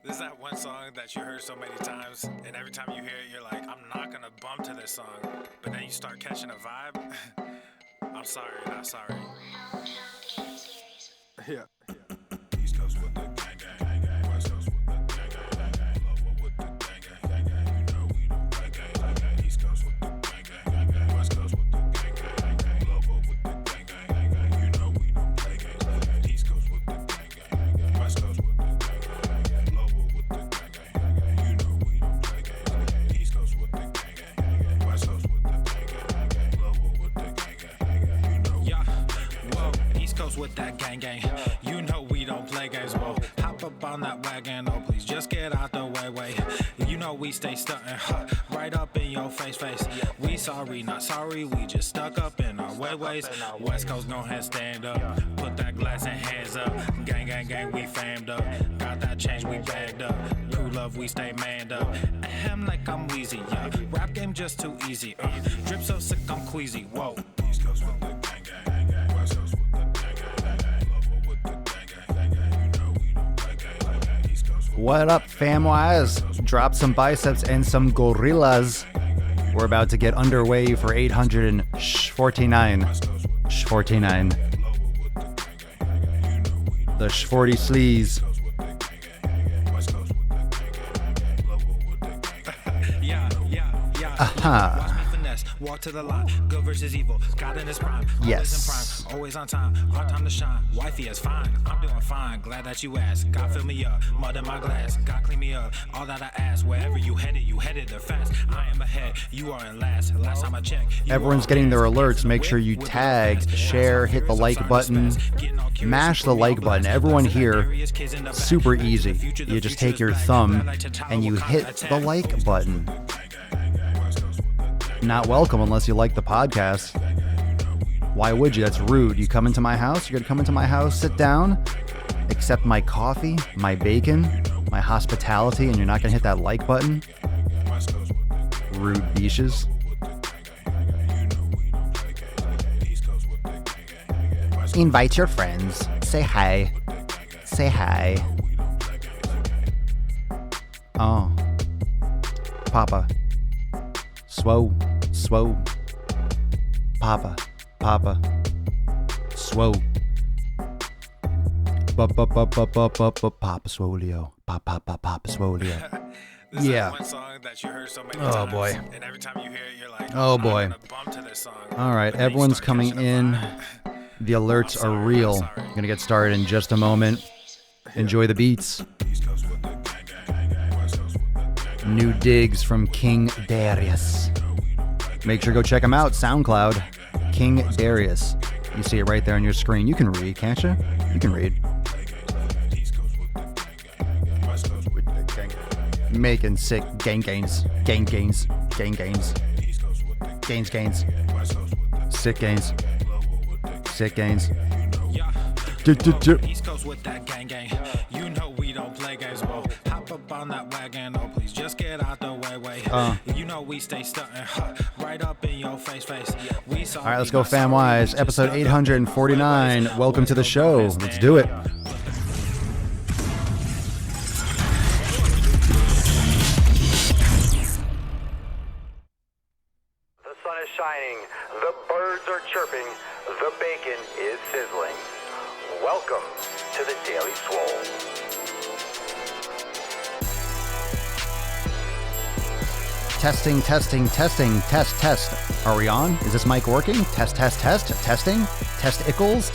This is that one song that you heard so many times, and every time you hear it, you're like, I'm not gonna bump to this song. But then you start catching a vibe. I'm sorry, not sorry. Yeah. East Coast with the gang gang, gang. West Coast with the gang gang, gang. Lower with the gang gang, gang. You know we don't play gang gang. East Coast with the gang gang, gang. West Coast with the gang gang, gang. Lower with the gang gang, gang. You know we don't play gang gang. East Coast with the gang gang, gang. West Coast with the gang gang, gang. Lower with the gang gang, gang. You know we don't play gang gang. East Coast with the gang gang, gang. West Coast with the gang gang, gang. Lower with the gang gang, gang. You know. Yeah. Whoa. East Coast with that gang gang. You know we don't play games, whoa. Hop up on that wagon, oh please just get out the way. You know we stay stuntin', right up in your face. We sorry, not sorry, we just stuck up in our ways. West Coast gon' head stand up, put that glass and hands up. Gang, we famed up. Got that change, we bagged up. Crew love, we stay manned up. Ahem like I'm wheezy, yeah. Rap game just too easy, drip so sick I'm queasy, whoa. East Coast with the gang gang, West Coast with the gang gang, Lower with the gang gang, you know we don't play gang. East Coast with What up, fam-wise? Drop some biceps and some gorillas. We're about to get underway for 849. 49. The 40 sleaze. Aha. Walk to the lot, good versus evil. God in his prime, Yes. always on time, our time to shine. Wifey is fine, I'm doing fine. Glad that you asked. God fill me up, mud in my glass. God clean me up, all that I ask. Wherever you headed there fast. I am ahead, you are in last. Last time I checked, Everyone's getting their alerts. Make sure you tag, share, hit the like button, mash the like button. Everyone here, super easy. You just take your thumb and you hit the like button. Not welcome unless you like the podcast. Why would you? That's rude. You come into my house, you're gonna come into my house, sit down, accept my coffee, my bacon, my hospitality, and you're not gonna hit that like button? Rude beaches. Invite your friends. Say hi. Say hi. Oh. Papa. Swole. Papa. Swole. Papa Swolio. Papa Swolio. This is Yeah. that one song that you heard so many Oh, times, boy. and every time you hear it, you're like, Oh, I'm boy. gonna bump to this song. All right, But then you everyone's start coming catching a in. vibe. The alerts I'm sorry, are real. I'm sorry. Gonna get started in just a moment. Enjoy the beats. East Coast with the gang gang, West Coast with the gang gang. New digs from King Darius. Make sure to go check him out. SoundCloud, King Darius. You see it right there on your screen. You can read, can't you? You can read. Making sick gains. Sick gains. East Coast with that gang gang. You know we don't play games, whoa. Hop up on that wagon, oh please just get out the way. You know we stay stuntin', right up in your face. We All right, let's go fam-wise. Episode 849. Welcome to the show. Let's do it. The sun is shining, the birds are chirping, the bacon is sizzling. Welcome to the Daily Swole. Testing, test. Are we on? Is this mic working? Testing. Testicles.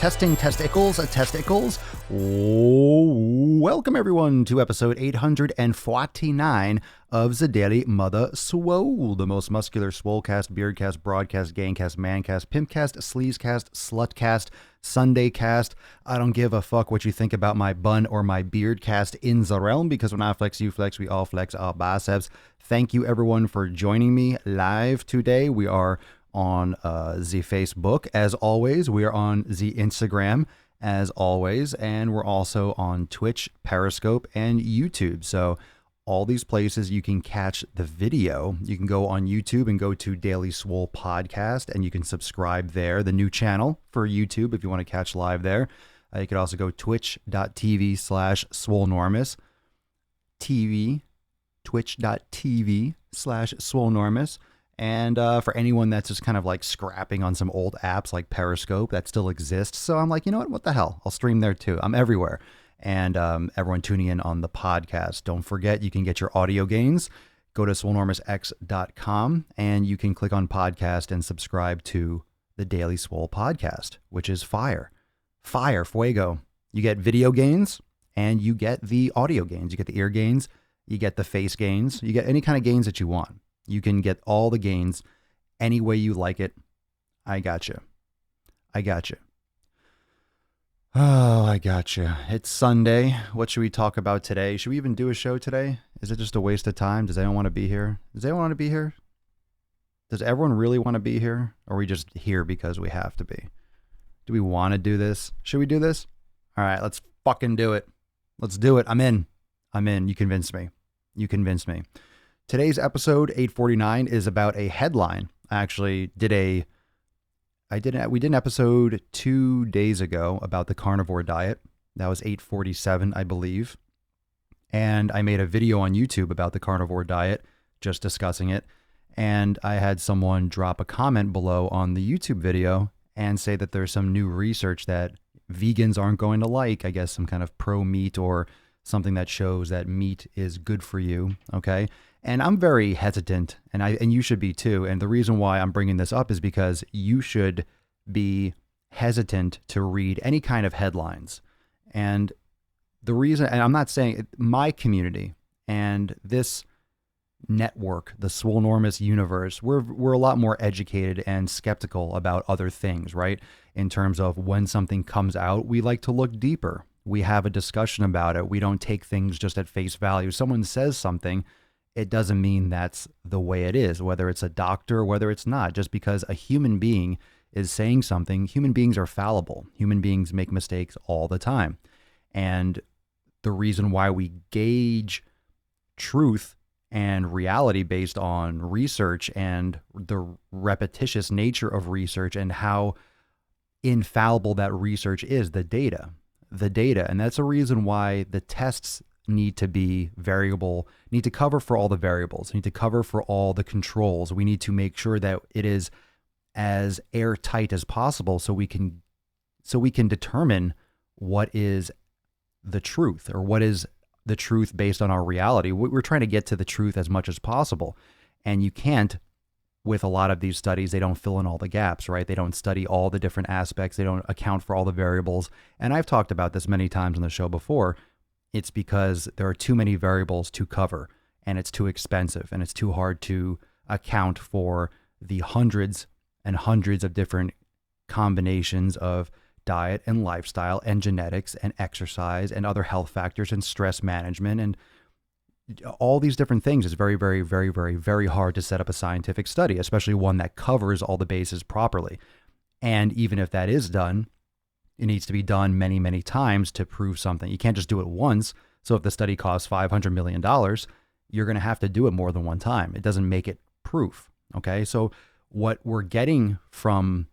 Welcome everyone to episode 849 of the Daily Mother Swole, the most muscular swolecast, beardcast, broadcast, gangcast, mancast, pimpcast, sleazecast, slutcast, Sundaycast. I don't give a fuck what you think about my bun or my beardcast in the realm, because when I flex, you flex, we all flex our biceps. Thank you everyone for joining me live today. We are on the Facebook, as always. We are on the Instagram, as always. And we're also on Twitch, Periscope, and YouTube. So all these places you can catch the video. You can go on YouTube and go to Daily Swole Podcast, and you can subscribe there, the new channel for YouTube if you want to catch live there. You could also go twitch.tv/swolenormous. twitch.tv, twitch.tv/swolenormous. And for anyone that's just kind of like scrapping on some old apps like Periscope, that still exists. So I'm like, you know what the hell? I'll stream there too. I'm everywhere. And everyone tuning in on the podcast, don't forget you can get your audio gains. Go to swolenormousx.com and you can click on podcast and subscribe to the Daily Swole podcast, which is fire, fuego. You get video gains and you get the audio gains. You get the ear gains, you get the face gains, you get any kind of gains that you want. You can get all the gains any way you like it. I got you. Oh, I got you. It's Sunday. What should we talk about today? Should we even do a show today? Is it just a waste of time? Does anyone want to be here? Does anyone want to be here? Does everyone really want to be here? Or are we just here because we have to be? Do we want to do this? Should we do this? All right, let's fucking do it. Let's do it. I'm in. You convinced me. Today's episode 849 is about a headline. We did an episode 2 days ago about the carnivore diet. That was 847, I believe. And I made a video on YouTube about the carnivore diet, just discussing it. And I had someone drop a comment below on the YouTube video and say that there's some new research that vegans aren't going to like. I guess some kind of pro-meat or something that shows that meat is good for you. Okay. And I'm very hesitant, and you should be too. And the reason why I'm bringing this up is because you should be hesitant to read any kind of headlines. And the reason, and I'm not saying my community and this network, the Swolenormous universe, we're a lot more educated and skeptical about other things, right? In terms of when something comes out, we like to look deeper. We have a discussion about it. We don't take things just at face value. Someone says something, it doesn't mean that's the way it is, whether it's a doctor or whether it's not. Just because a human being is saying something, human beings are fallible. Human beings make mistakes all the time. And the reason why we gauge truth and reality based on research and the repetitious nature of research and how infallible that research is, the data. And that's a reason why the tests need to be variable, need to cover for all the variables, need to cover for all the controls. We need to make sure that it is as airtight as possible so we can determine what is the truth, or what is the truth based on our reality. We're trying to get to the truth as much as possible. And you can't, with a lot of these studies, they don't fill in all the gaps, right? They don't study all the different aspects. They don't account for all the variables. And I've talked about this many times on the show before. It's because there are too many variables to cover, and it's too expensive, and it's too hard to account for the hundreds and hundreds of different combinations of diet and lifestyle and genetics and exercise and other health factors and stress management and all these different things. Is very, very, very, very, very hard to set up a scientific study, especially one that covers all the bases properly. And even if that is done, it needs to be done many, many times to prove something. You can't just do it once. So if the study costs $500 million, you're going to have to do it more than one time. It doesn't make it proof. Okay. So what we're getting from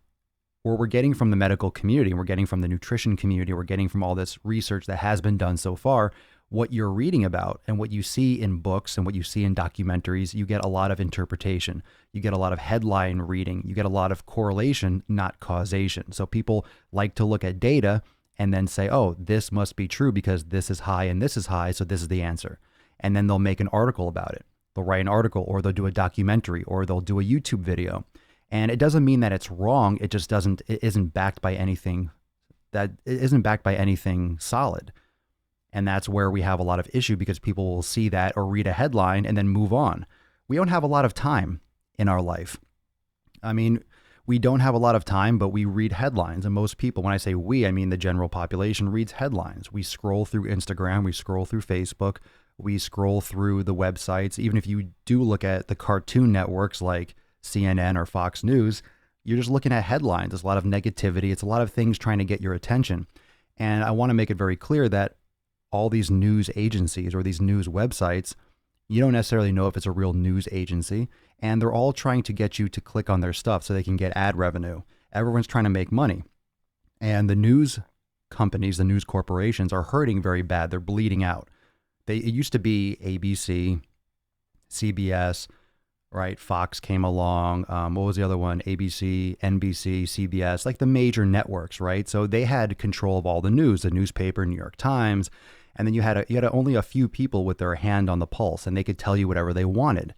the medical community, and we're getting from the nutrition community, we're getting from all this research that has been done so far, what you're reading about and what you see in books and what you see in documentaries, you get a lot of interpretation. You get a lot of headline reading. You get a lot of correlation, not causation. So people like to look at data and then say, oh, this must be true because this is high and this is high, so this is the answer. And then they'll make an article about it. They'll write an article, or they'll do a documentary, or they'll do a YouTube video. And it doesn't mean that it's wrong. It just isn't backed by anything solid. And that's where we have a lot of issue, because people will see that or read a headline and then move on. We don't have a lot of time in our life. I mean, we don't have a lot of time, but we read headlines. And most people, when I say we, I mean the general population reads headlines. We scroll through Instagram, we scroll through Facebook, we scroll through the websites. Even if you do look at the cartoon networks like CNN or Fox News, you're just looking at headlines. There's a lot of negativity. It's a lot of things trying to get your attention. And I want to make it very clear that all these news agencies or these news websites, you don't necessarily know if it's a real news agency, and they're all trying to get you to click on their stuff so they can get ad revenue. Everyone's trying to make money. And the news companies, the news corporations are hurting very bad. They're bleeding out. it used to be ABC, CBS, right? Fox came along. What was the other one? ABC, NBC, CBS, like the major networks, right? So they had control of all the news, the newspaper, New York Times, and then you had only a few people with their hand on the pulse, and they could tell you whatever they wanted.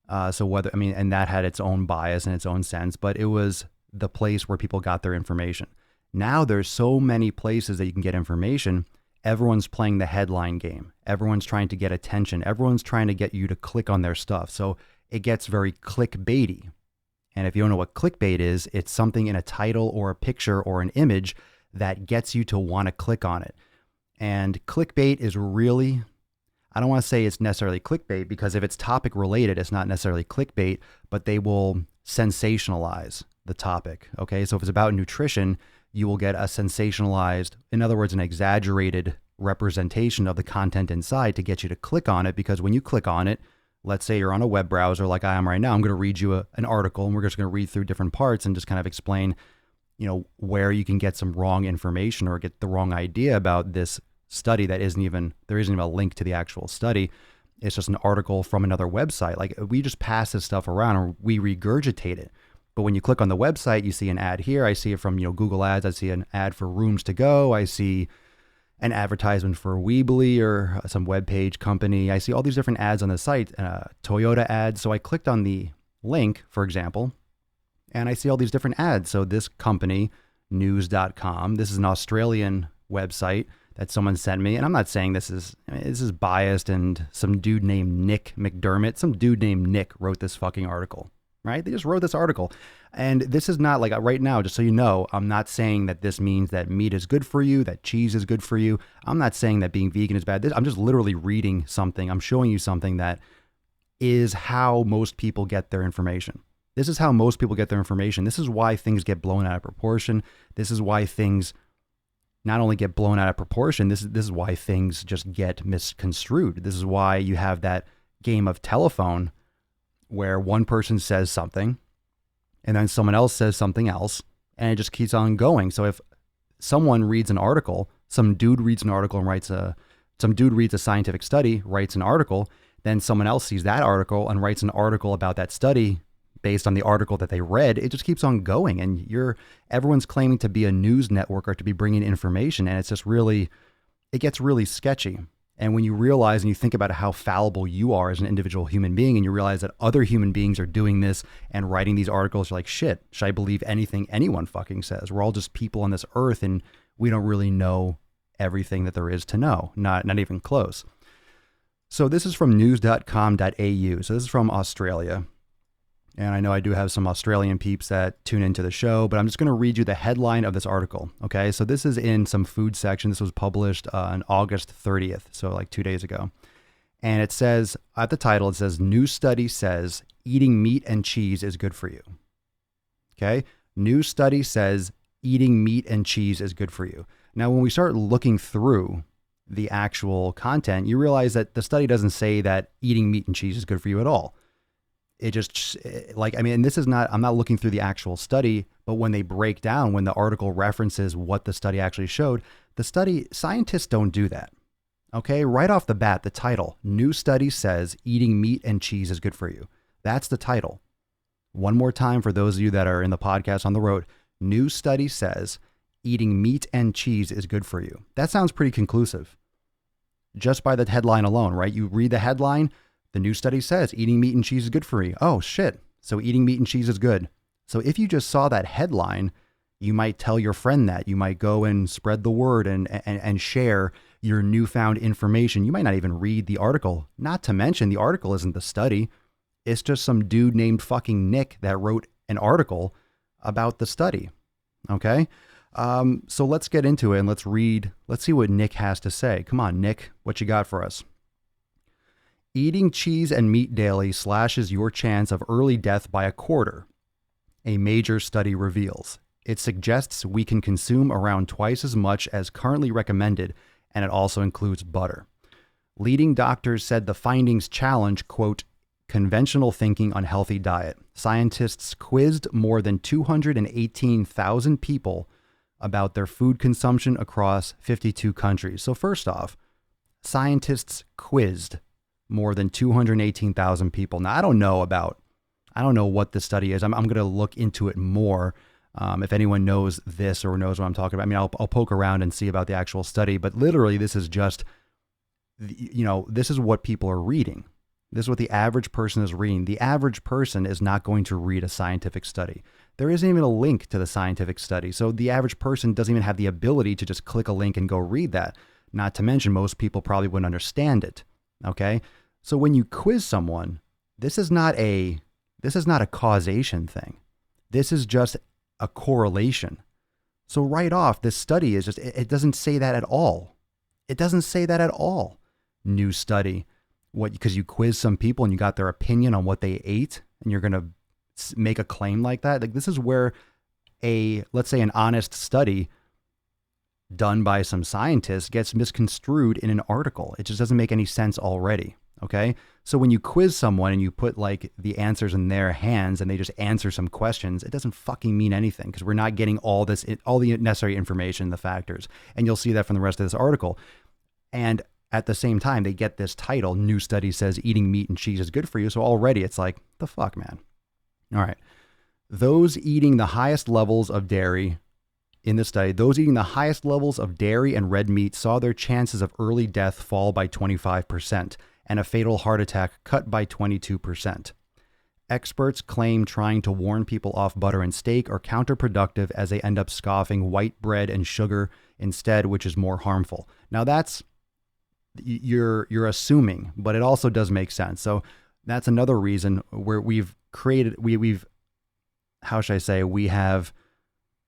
And that had its own bias and its own sense, but it was the place where people got their information. Now there's so many places that you can get information. Everyone's playing the headline game. Everyone's trying to get attention. Everyone's trying to get you to click on their stuff. So it gets very clickbaity. And if you don't know what clickbait is, it's something in a title or a picture or an image that gets you to want to click on it. And clickbait is really, I don't want to say it's necessarily clickbait, because if it's topic related, it's not necessarily clickbait, but they will sensationalize the topic. Okay. So if it's about nutrition, you will get a sensationalized, in other words, an exaggerated representation of the content inside to get you to click on it. Because when you click on it, let's say you're on a web browser like I am right now, I'm going to read you an article, and we're just going to read through different parts and just kind of explain, where you can get some wrong information or get the wrong idea about this study there isn't even a link to the actual study. It's just an article from another website. Like, we just pass this stuff around or we regurgitate it. But when you click on the website, you see an ad here. I see it from, Google Ads. I see an ad for Rooms to Go. I see an advertisement for Weebly or some web page company. I see all these different ads on the site, Toyota ads. So I clicked on the link, for example, and I see all these different ads. So this company, news.com, this is an Australian website that someone sent me. And I'm not saying this is biased, and some dude named Nick McDermott, some dude named Nick wrote this fucking article, right? They just wrote this article. And this is not like, right now, just so you know, I'm not saying that this means that meat is good for you, that cheese is good for you. I'm not saying that being vegan is bad. I'm just literally reading something. I'm showing you something that is how most people get their information. This is how most people get their information. This is why things get blown out of proportion. This is why things not only get blown out of proportion, this is why things just get misconstrued. This is why you have that game of telephone where one person says something and then someone else says something else, and it just keeps on going. So if someone reads an article, some dude reads an article and some dude reads a scientific study, writes an article, then someone else sees that article and writes an article about that study based on the article that they read, it just keeps on going. And everyone's claiming to be a news network or to be bringing information. And it's just it gets really sketchy. And when you realize and you think about how fallible you are as an individual human being, and you realize that other human beings are doing this and writing these articles, you're like, shit, should I believe anything anyone fucking says? We're all just people on this earth, and we don't really know everything that there is to know. Not even close. So this is from news.com.au. So this is from Australia. And I know I do have some Australian peeps that tune into the show, but I'm just going to read you the headline of this article. Okay. So this is in some food section. This was published on August 30th. So like 2 days ago. And it says at the title, it says, new study says eating meat and cheese is good for you. Okay. New study says eating meat and cheese is good for you. Now, when we start looking through the actual content, you realize that the study doesn't say that eating meat and cheese is good for you at all. It just this is not, I'm not looking through the actual study, but when they break down, when the article references what the study actually showed, scientists don't do that. Okay. Right off the bat, the title, new study says eating meat and cheese is good for you. That's the title. One more time for those of you that are in the podcast on the road, new study says eating meat and cheese is good for you. That sounds pretty conclusive just by the headline alone, right? You read the headline, the new study says eating meat and cheese is good for you. Oh shit. So eating meat and cheese is good. So if you just saw that headline, you might tell your friend that. You might go and spread the word and share your newfound information. You might not even read the article. Not to mention the article isn't the study. It's just some dude named fucking Nick that wrote an article about the study. Okay. So let's get into it and let's see what Nick has to say. Come on, Nick, what you got for us? Eating cheese and meat daily slashes your chance of early death by a quarter, a major study reveals. It suggests we can consume around twice as much as currently recommended, and it also includes butter. Leading doctors said the findings challenge, quote, conventional thinking on healthy diet. Scientists quizzed more than 218,000 people about their food consumption across 52 countries. So first off, scientists quizzed more than 218,000 people. Now, I don't know what this study is. I'm going to look into it more. If anyone knows this or knows what I'm talking about, I mean, I'll poke around and see about the actual study, but literally this is just, this is what people are reading. This is what the average person is reading. The average person is not going to read a scientific study. There isn't even a link to the scientific study. So the average person doesn't even have the ability to just click a link and go read that. Not to mention, most people probably wouldn't understand it. Okay. So when you quiz someone, this is not a causation thing. This is just a correlation. So right off, this study is just, it doesn't say that at all. It doesn't say that at all. New study. What, because you quiz some people and you got their opinion on what they ate and you're going to make a claim like that. Like, this is where let's say an honest study done by some scientists gets misconstrued in an article. It just doesn't make any sense already. Okay. So when you quiz someone and you put like the answers in their hands and they just answer some questions, it doesn't fucking mean anything because we're not getting all the necessary information, the factors. And you'll see that from the rest of this article. And at the same time, they get this title, new study says eating meat and cheese is good for you. So already it's like, the fuck, man. All right. Those eating the highest levels of dairy in the study, those eating the highest levels of dairy and red meat saw their chances of early death fall by 25% and a fatal heart attack cut by 22%. Experts claim trying to warn people off butter and steak are counterproductive as they end up scoffing white bread and sugar instead, which is more harmful. Now that's, you're assuming, but it also does make sense. So that's another reason where we have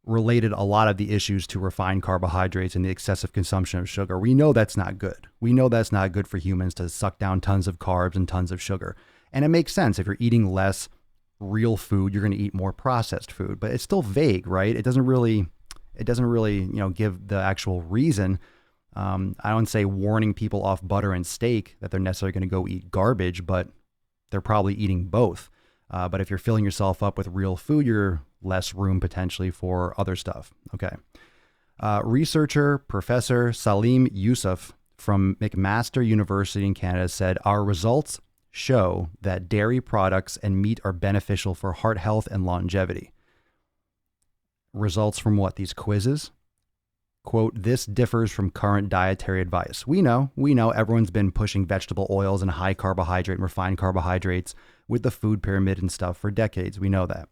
related a lot of the issues to refined carbohydrates and the excessive consumption of sugar. We know that's not good. We know that's not good for humans to suck down tons of carbs and tons of sugar. And it makes sense. If you're eating less real food, you're going to eat more processed food, but it's still vague, right? It doesn't really, give the actual reason. I don't say warning people off butter and steak that they're necessarily going to go eat garbage, but they're probably eating both. But if you're filling yourself up with real food, you're less room potentially for other stuff. Okay. Researcher, Professor Salim Yousuf from McMaster University in Canada said, our results show that dairy products and meat are beneficial for heart health and longevity. Results from what? These quizzes? Quote, this differs from current dietary advice. We know everyone's been pushing vegetable oils and high carbohydrate and refined carbohydrates with the food pyramid and stuff for decades. We know that.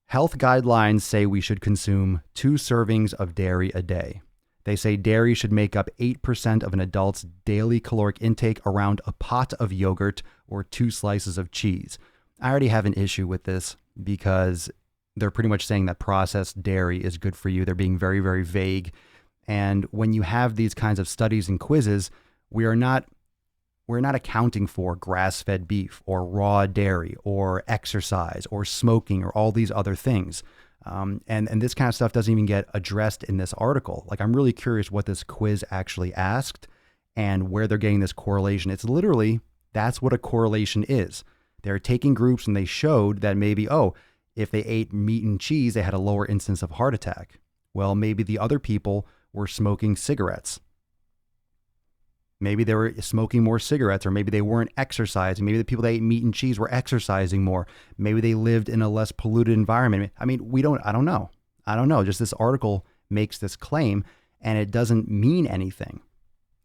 Health guidelines say we should consume 2 servings of dairy a day. They say dairy should make up 8% of an adult's daily caloric intake, around a pot of yogurt or 2 slices of cheese. I already have an issue with this because they're pretty much saying that processed dairy is good for you. They're being very, very vague. And when you have these kinds of studies and quizzes, we're not accounting for grass-fed beef or raw dairy or exercise or smoking or all these other things. And this kind of stuff doesn't even get addressed in this article. Like, I'm really curious what this quiz actually asked and where they're getting this correlation. It's literally, that's what a correlation is. They're taking groups and they showed that maybe, if they ate meat and cheese, they had a lower incidence of heart attack. Well, maybe the other people were smoking cigarettes. Maybe they were smoking more cigarettes, or maybe they weren't exercising. Maybe the people that ate meat and cheese were exercising more. Maybe they lived in a less polluted environment. I mean, I don't know. Just this article makes this claim and it doesn't mean anything.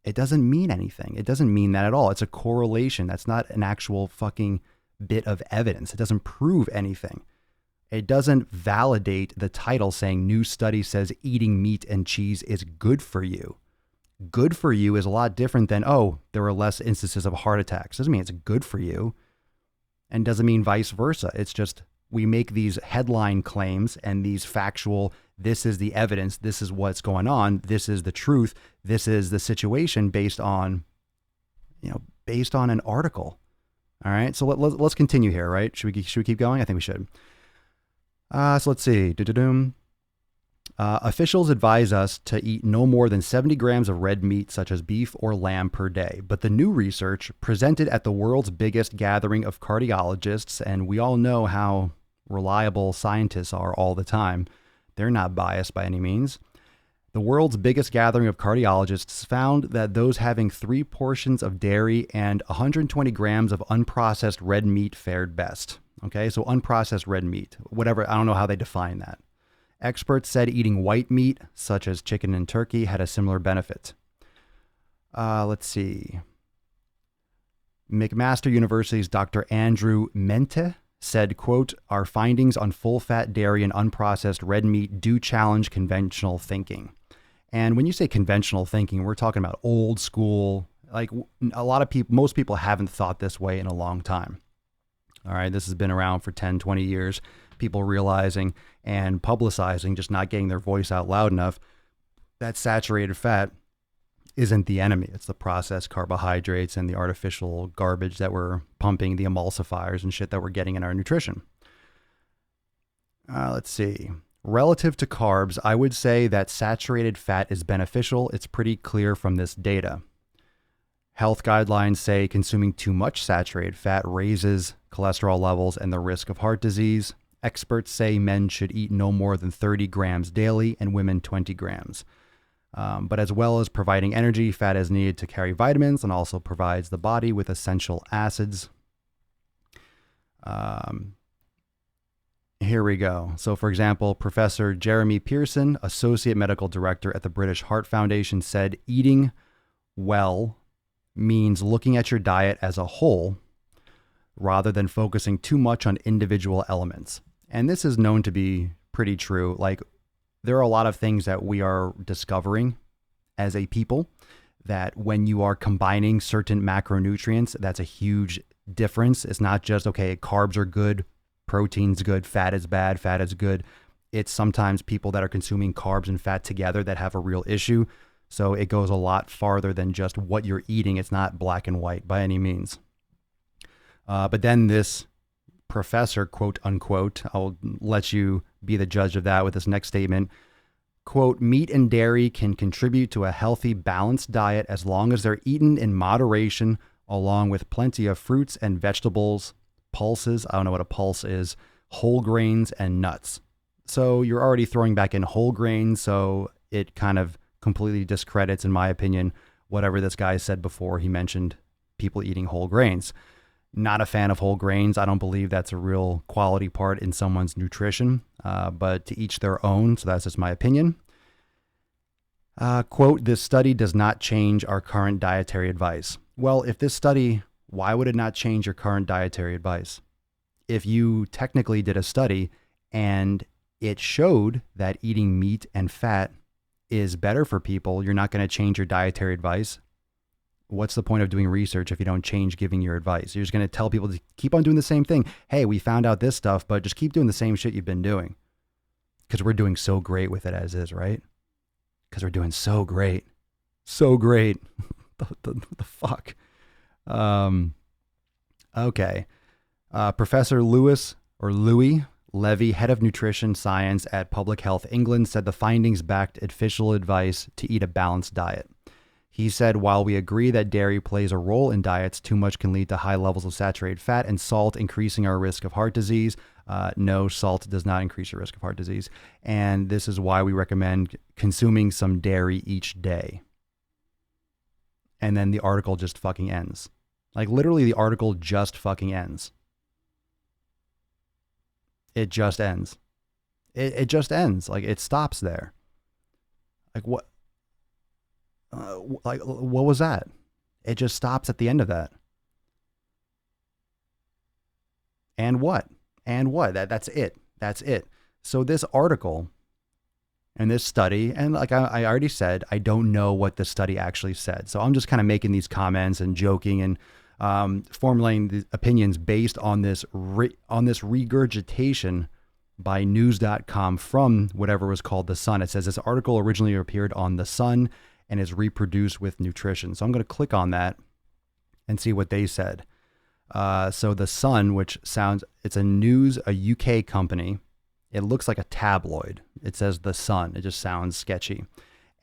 It doesn't mean anything. It doesn't mean that at all. It's a correlation. That's not an actual fucking bit of evidence. It doesn't prove anything. It doesn't validate the title saying new study says eating meat and cheese is good for you. Good for you is a lot different than, there were less instances of heart attacks. Doesn't mean it's good for you, and doesn't mean vice versa. It's just, we make these headline claims and these factual, this is the evidence, this is what's going on, this is the truth, this is the situation based on an article. All right. So let's continue here, right? Should we keep going? I think we should. So let's see. Officials advise us to eat no more than 70 grams of red meat, such as beef or lamb, per day. But the new research presented at the world's biggest gathering of cardiologists, and we all know how reliable scientists are all the time. They're not biased by any means. The world's biggest gathering of cardiologists found that those having 3 portions of dairy and 120 grams of unprocessed red meat fared best. Okay, so unprocessed red meat, whatever, I don't know how they define that. Experts said eating white meat, such as chicken and turkey, had a similar benefit. Let's see. McMaster University's Dr. Andrew Mente said, quote, "Our findings on full-fat dairy and unprocessed red meat do challenge conventional thinking." And when you say conventional thinking, we're talking about old school, like a lot of people, most people haven't thought this way in a long time. All right, this has been around for 10, 20 years. People realizing and publicizing, just not getting their voice out loud enough, that saturated fat isn't the enemy. It's the processed carbohydrates and the artificial garbage that we're pumping, the emulsifiers and shit that we're getting in our nutrition. Let's see. Relative to carbs, I would say that saturated fat is beneficial. It's pretty clear from this data. Health guidelines say consuming too much saturated fat raises cholesterol levels and the risk of heart disease. Experts say men should eat no more than 30 grams daily and women 20 grams. But as well as providing energy, fat is needed to carry vitamins and also provides the body with essential acids. Here we go. So, for example, Professor Jeremy Pearson, Associate Medical Director at the British Heart Foundation, said eating well means looking at your diet as a whole rather than focusing too much on individual elements. And this is known to be pretty true. Like, there are a lot of things that we are discovering as a people that when you are combining certain macronutrients, that's a huge difference. It's not just, okay, carbs are good, protein's good, fat is bad, fat is good. It's sometimes people that are consuming carbs and fat together that have a real issue. So it goes a lot farther than just what you're eating. It's not black and white by any means. But then this professor, quote unquote, I'll let you be the judge of that with this next statement. Quote, "Meat and dairy can contribute to a healthy, balanced diet as long as they're eaten in moderation, along with plenty of fruits and vegetables, pulses," I don't know what a pulse is, "whole grains and nuts." So you're already throwing back in whole grains, so it kind of completely discredits, in my opinion, whatever this guy said before he mentioned people eating whole grains. Not a fan of whole grains. I don't believe that's a real quality part in someone's nutrition, but to each their own. So that's just my opinion. Quote, "This study does not change our current dietary advice." Well, if this study, why would it not change your current dietary advice? If you technically did a study and it showed that eating meat and fat is better for people, you're not going to change your dietary advice. What's the point of doing research if you don't change giving your advice? You're just going to tell people to keep on doing the same thing. Hey, we found out this stuff, but just keep doing the same shit you've been doing. Because we're doing so great with it as is, right? Because we're doing so great. So great. the fuck? Okay. Professor Louis Levy, head of nutrition science at Public Health England, said the findings backed official advice to eat a balanced diet. He said, "While we agree that dairy plays a role in diets, too much can lead to high levels of saturated fat and salt, increasing our risk of heart disease." No, salt does not increase your risk of heart disease. And this is why we recommend consuming some dairy each day. And then the article just fucking ends. Like, literally, the article just fucking ends. It just ends. It just ends. Like, it stops there. Like, what? What was that? It just stops at the end of that. And what? And what? That's it. That's it. So this article and this study, and like I already said, I don't know what the study actually said. So I'm just kind of making these comments and joking and formulating the opinions based on this regurgitation by news.com from whatever was called The Sun. It says this article originally appeared on The Sun and is reproduced with nutrition. So I'm going to click on that and see what they said. So The Sun, which sounds, it's a UK company. It looks like a tabloid. It says The Sun. It just sounds sketchy.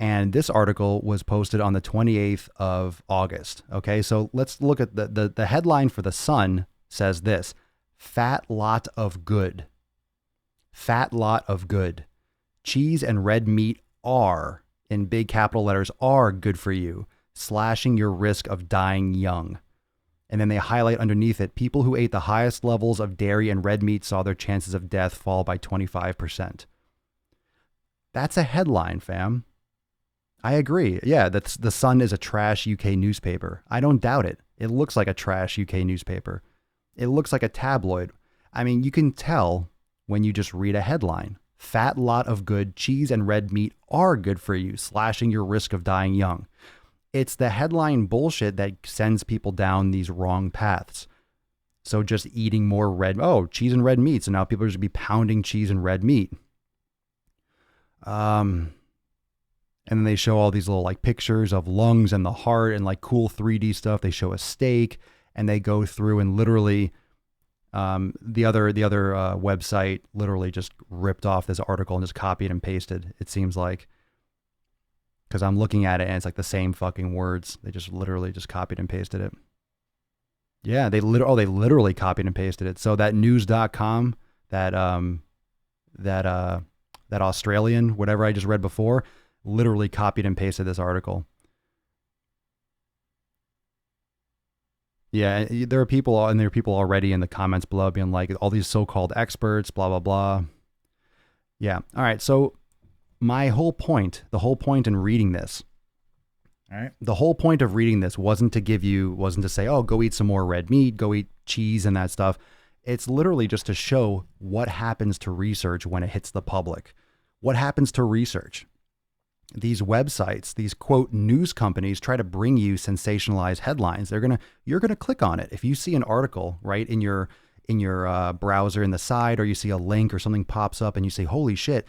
And this article was posted on the 28th of August. Okay, so let's look at the headline for The Sun says this: "Fat lot of good. Fat lot of good. Cheese and red meat are in big capital letters are good for you, slashing your risk of dying young. And then they highlight underneath it, people who ate the highest levels of dairy and red meat saw their chances of death fall by 25%. That's a headline, fam. I agree. Yeah, that's The Sun is a trash UK newspaper. I don't doubt it. It looks like a trash UK newspaper. It looks like a tabloid. I mean, you can tell when you just read a headline. Fat lot of good cheese and red meat are good for you, slashing your risk of dying young. It's the headline bullshit that sends people down these wrong paths. So just eating more cheese and red meat. So now people are just be pounding cheese and red meat. And then they show all these little like pictures of lungs and the heart and like cool 3D stuff. They show a steak and they go through and literally, the other website literally just ripped off this article and just copied and pasted. It seems like, because I'm looking at it and it's like the same fucking words. They just literally just copied and pasted it. Yeah, they literally copied and pasted it. So that news.com, that Australian, whatever I just read before, literally copied and pasted this article. Yeah, there are people already in the comments below being like, all these so-called experts, blah, blah, blah. Yeah. All right. So the whole point in reading this, all right, the whole point of reading this wasn't to say, oh, go eat some more red meat, go eat cheese and that stuff. It's literally just to show what happens to research when it hits the public. What happens to research? These websites, these quote news companies try to bring you sensationalized headlines. You're gonna click on it. If you see an article right in your browser in the side, or you see a link or something pops up and you say, holy shit,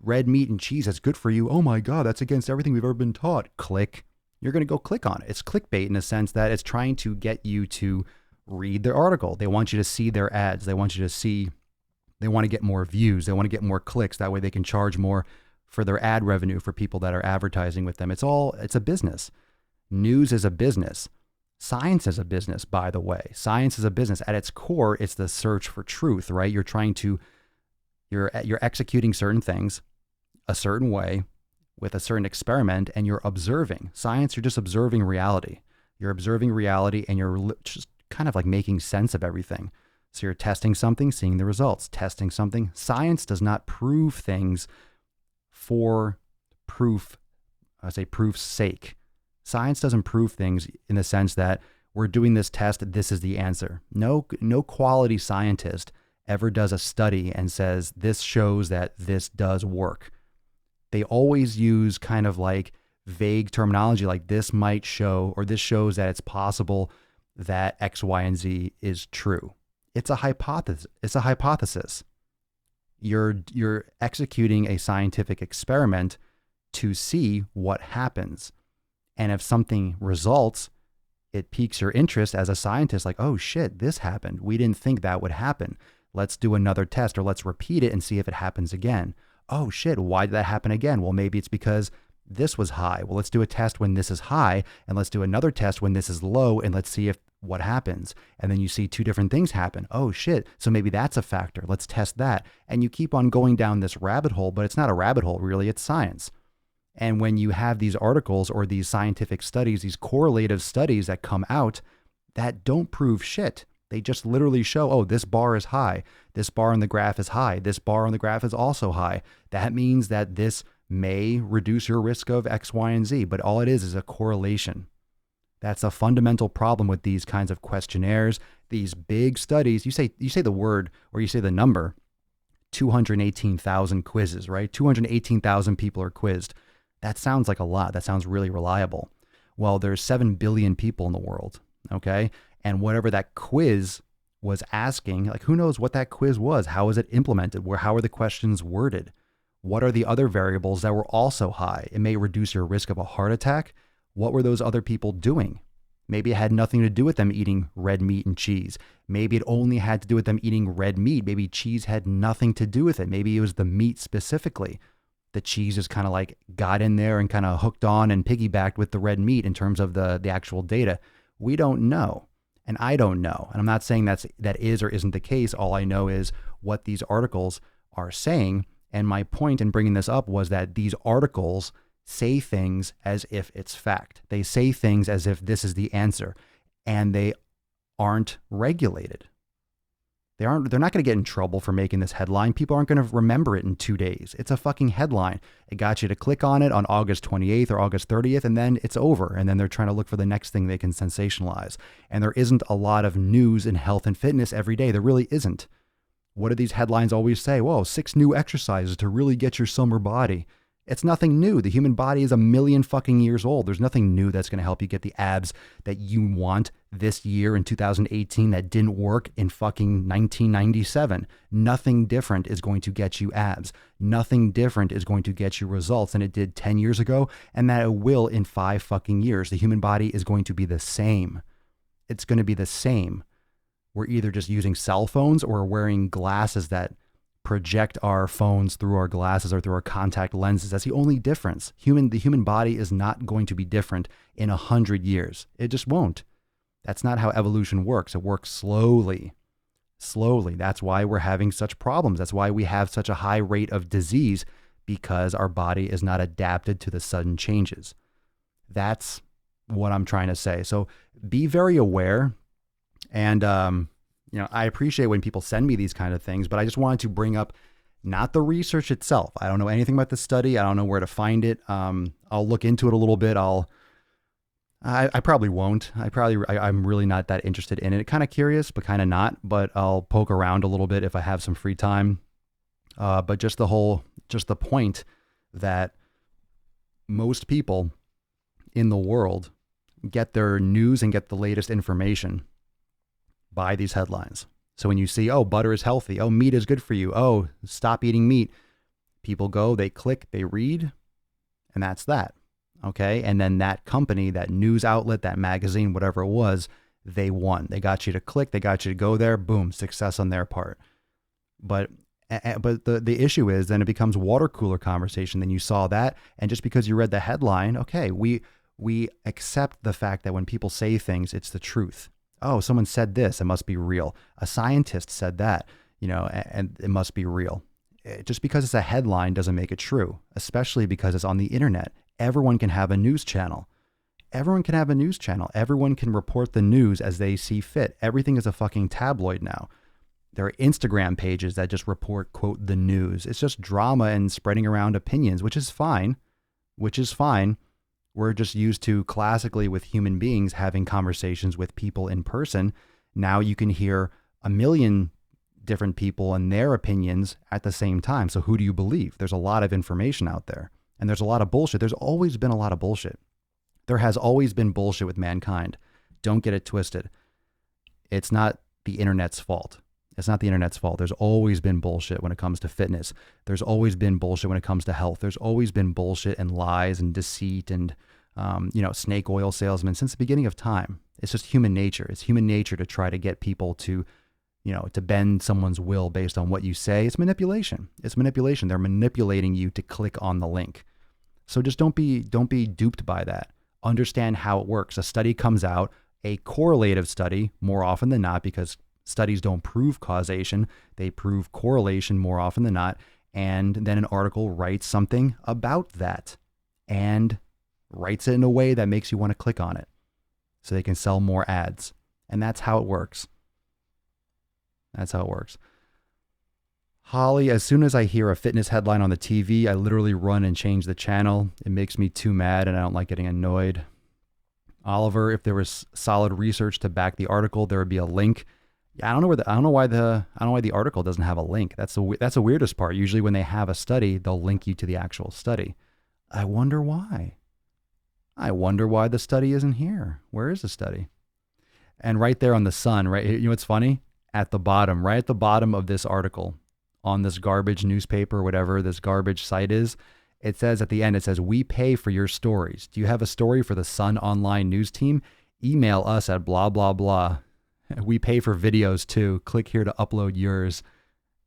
red meat and cheese, that's good for you. Oh my God, that's against everything we've ever been taught. Click. You're gonna go click on it. It's clickbait in a sense that it's trying to get you to read their article. They want you to see their ads. They want to get more views. They want to get more clicks. That way they can charge more for their ad revenue for people that are advertising with them. It's a business. News is a business. Science is a business, by the way. Science is a business. At its core, it's the search for truth, right? You're executing certain things a certain way with a certain experiment, and you're observing. Science, you're just observing reality. You're observing reality and you're just kind of like making sense of everything. So you're testing something, seeing the results, testing something. Science does not prove things for proof's sake. Science doesn't prove things in the sense that we're doing this test, this is the answer. No quality scientist ever does a study and says, this shows that this does work. They always use kind of like vague terminology like this might show, or this shows that it's possible that X, Y, and Z is true. It's a hypothesis. You're executing a scientific experiment to see what happens. And if something results, it piques your interest as a scientist, like, oh shit, this happened. We didn't think that would happen. Let's do another test, or let's repeat it and see if it happens again. Oh shit, why did that happen again? Well, maybe it's because this was high. Well, let's do a test when this is high, and let's do another test when this is low, and let's see if what happens. And then you see two different things happen. Oh shit, so maybe that's a factor. Let's test that. And you keep on going down this rabbit hole, but it's not a rabbit hole, really, it's science. And when you have these articles or these scientific studies, these correlative studies that come out that don't prove shit, they just literally show, oh, this bar is high. This bar on the graph is high. This bar on the graph is also high. That means that this may reduce your risk of X, Y, and Z, but all it is a correlation. That's a fundamental problem with these kinds of questionnaires, these big studies. You say the word, or you say the number, 218,000 quizzes, right? 218,000 people are quizzed. That sounds like a lot. That sounds really reliable. Well, there's 7 billion people in the world, okay? And whatever that quiz was asking, like who knows what that quiz was? How was it implemented? How are the questions worded? What are the other variables that were also high? It may reduce your risk of a heart attack. What were those other people doing? Maybe it had nothing to do with them eating red meat and cheese. Maybe it only had to do with them eating red meat. Maybe cheese had nothing to do with it. Maybe it was the meat specifically. The cheese just kind of like got in there and kind of hooked on and piggybacked with the red meat in terms of the actual data. We don't know. And I don't know. And I'm not saying that is or isn't the case. All I know is what these articles are saying. And my point in bringing this up was that these articles say things as if it's fact. They say things as if this is the answer, and they aren't regulated. They're not going to get in trouble for making this headline. People aren't going to remember it in 2 days. It's a fucking headline. It got you to click on it on August 28th or August 30th, and then it's over. And then they're trying to look for the next thing they can sensationalize. And there isn't a lot of news in health and fitness every day. There really isn't. What do these headlines always say? Whoa, 6 new exercises to really get your summer body. It's nothing new. The human body is 1,000,000 fucking years old. There's nothing new that's going to help you get the abs that you want this year in 2018 that didn't work in fucking 1997. Nothing different is going to get you abs. Nothing different is going to get you results than it did 10 years ago, and that it will in 5 fucking years. The human body is going to be the same. It's going to be the same. We're either just using cell phones or wearing glasses that project our phones through our glasses or through our contact lenses. That's the only difference. The human body is not going to be different in 100 years. It just won't. That's not how evolution works. It works slowly. Slowly. That's why we're having such problems. That's why we have such a high rate of disease, because our body is not adapted to the sudden changes. That's what I'm trying to say. So be very aware. And, I appreciate when people send me these kind of things, but I just wanted to bring up not the research itself. I don't know anything about the study. I don't know where to find it. I'll look into it a little bit. I probably won't. I'm really not that interested in it. Kind of curious, but kind of not. But I'll poke around a little bit if I have some free time. But just the point that most people in the world get their news and get the latest information by these headlines. So when you see, oh, butter is healthy, oh, meat is good for you, oh, stop eating meat, people go, they click, they read, and that's that. Okay. And then that company, that news outlet, that magazine, whatever it was, they won. They got you to click, they got you to go there, boom, success on their part. But the issue is then it becomes water cooler conversation. Then you saw that, and just because you read the headline, okay, we accept the fact that when people say things, it's the truth. Oh, someone said this, it must be real. A scientist said that, and it must be real. Just because it's a headline doesn't make it true, especially because it's on the internet. Everyone can have a news channel. Everyone can have a news channel. Everyone can report the news as they see fit. Everything is a fucking tabloid now. There are Instagram pages that just report, quote, the news. It's just drama and spreading around opinions, which is fine. We're just used to classically with human beings having conversations with people in person. Now you can hear 1,000,000 different people and their opinions at the same time. So who do you believe? There's a lot of information out there, and there's a lot of bullshit. There's always been a lot of bullshit. There has always been bullshit with mankind. Don't get it twisted. It's not the internet's fault. It's not the internet's fault. There's always been bullshit when it comes to fitness. There's always been bullshit when it comes to health. There's always been bullshit and lies and deceit and, snake oil salesmen since the beginning of time. It's just human nature. It's human nature to try to get people to bend someone's will based on what you say. It's manipulation. They're manipulating you to click on the link. So just don't be duped by that. Understand how it works. A study comes out, a correlative study more often than not, because studies don't prove causation. They prove correlation more often than not. And then an article writes something about that and writes it in a way that makes you want to click on it so they can sell more ads. And that's how it works. Holly, as soon as I hear a fitness headline on the TV, I literally run and change the channel. It makes me too mad and I don't like getting annoyed. Oliver, if there was solid research to back the article, there would be a link. Yeah, I don't know why the article doesn't have a link. That's the weirdest part. Usually when they have a study, they'll link you to the actual study. I wonder why. The study isn't here. Where is the study? And right there on the Sun, right? You know what's funny? Right at the bottom of this article, on this garbage newspaper, whatever this garbage site is, it says at the end, we pay for your stories. Do you have a story for the Sun online news team? Email us at blah, blah, blah. We pay for videos too. Click here to upload yours.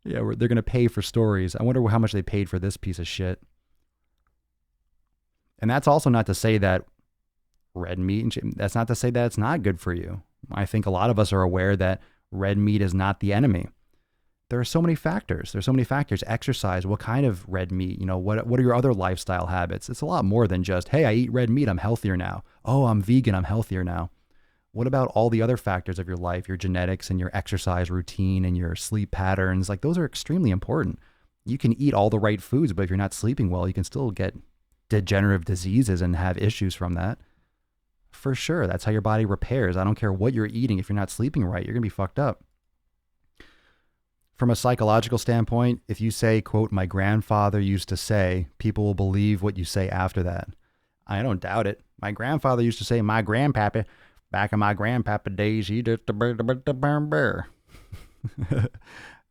Yeah, they're going to pay for stories. I wonder how much they paid for this piece of shit. And that's also not to say that red meat, that's not to say that it's not good for you. I think a lot of us are aware that red meat is not the enemy. There are so many factors. There's so many factors. Exercise, what kind of red meat? What are your other lifestyle habits? It's a lot more than just, hey, I eat red meat, I'm healthier now. Oh, I'm vegan, I'm healthier now. What about all the other factors of your life, your genetics and your exercise routine and your sleep patterns? Like those are extremely important. You can eat all the right foods, but if you're not sleeping well, you can still get degenerative diseases and have issues from that. For sure. That's how your body repairs. I don't care what you're eating. If you're not sleeping right, you're going to be fucked up. From a psychological standpoint, if you say, quote, my grandfather used to say, people will believe what you say after that. I don't doubt it. My grandfather used to say, my grandpappy, back in my grandpapa days, he did the bear.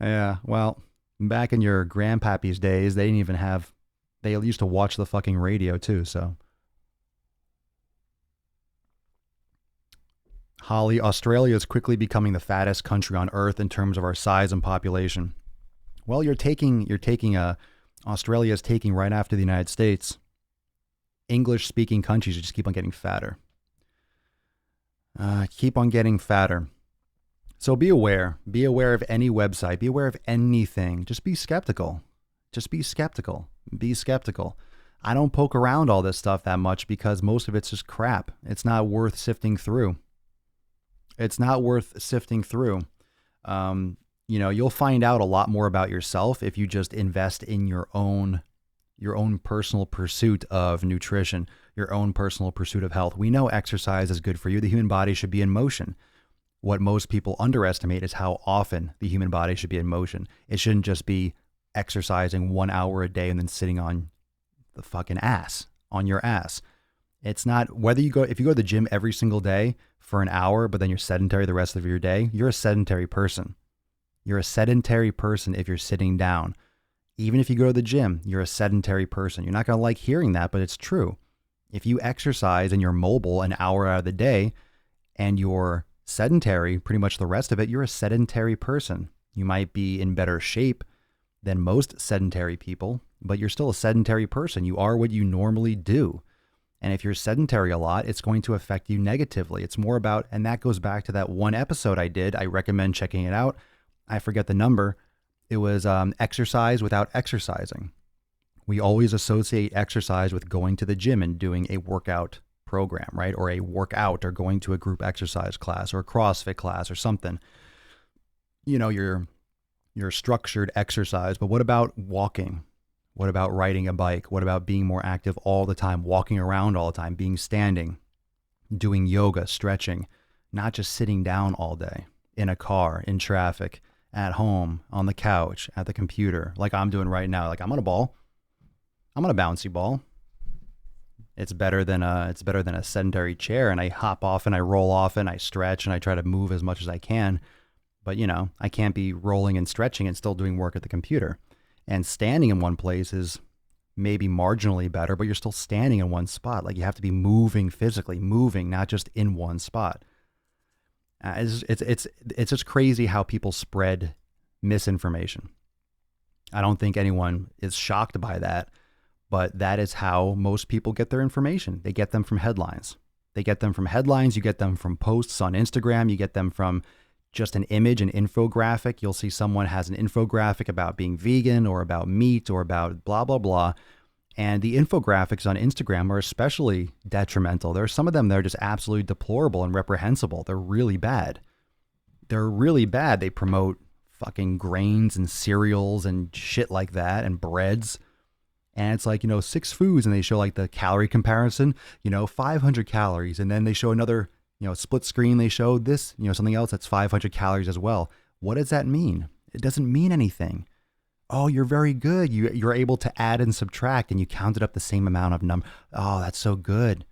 Yeah, well, back in your grandpappy's days, they didn't even have, they used to watch the fucking radio too, so. Holly, Australia is quickly becoming the fattest country on earth in terms of our size and population. Well, Australia is taking right after the United States. English-speaking countries just keep on getting fatter. Keep on getting fatter. So be aware. Be aware of any website. Be aware of anything. Just be skeptical. Just be skeptical. Be skeptical. I don't poke around all this stuff that much because most of it's just crap. It's not worth sifting through. It's not worth sifting through. You'll find out a lot more about yourself if you just invest in your own personal pursuit of nutrition, your own personal pursuit of health. We know exercise is good for you. The human body should be in motion. What most people underestimate is how often the human body should be in motion. It shouldn't just be exercising 1 hour a day and then sitting on the fucking ass, on your ass. It's not if you go to the gym every single day for an hour, but then you're sedentary the rest of your day, you're a sedentary person. You're a sedentary person if you're sitting down. Even if you go to the gym, you're a sedentary person. You're not going to like hearing that, but it's true. If you exercise and you're mobile an hour out of the day and you're sedentary pretty much the rest of it, you're a sedentary person. You might be in better shape than most sedentary people, but you're still a sedentary person. You are what you normally do. And if you're sedentary a lot, it's going to affect you negatively. It's more about, and that goes back to that one episode I did. I recommend checking it out. I forget the number. It was exercise without exercising. We always associate exercise with going to the gym and doing a workout program, right? Or a workout, or going to a group exercise class or a CrossFit class or something. Your structured exercise. But what about walking? What about riding a bike? What about being more active all the time, walking around all the time, being standing, doing yoga, stretching, not just sitting down all day in a car, in traffic, at home, on the couch, at the computer, like I'm doing right now. Like I'm on a ball. I'm on a bouncy ball. It's better than a sedentary chair, and I hop off and I roll off and I stretch and I try to move as much as I can. But I can't be rolling and stretching and still doing work at the computer. And standing in one place is maybe marginally better, but you're still standing in one spot. Like you have to be moving physically, not just in one spot. It's just crazy how people spread misinformation. I don't think anyone is shocked by that, but that is how most people get their information. They get them from headlines. You get them from posts on Instagram. You get them from just an image, an infographic. You'll see someone has an infographic about being vegan or about meat or about blah, blah, blah. And the infographics on Instagram are especially detrimental. There are some of them that are just absolutely deplorable and reprehensible. They're really bad. They promote fucking grains and cereals and shit like that and breads. And it's like, 6 foods, and they show like the calorie comparison, 500 calories. And then they show another, split screen, they show this, something else that's 500 calories as well. What does that mean? It doesn't mean anything. Oh, you're very good. You're able to add and subtract, and you counted up the same amount of number. Oh, that's so good.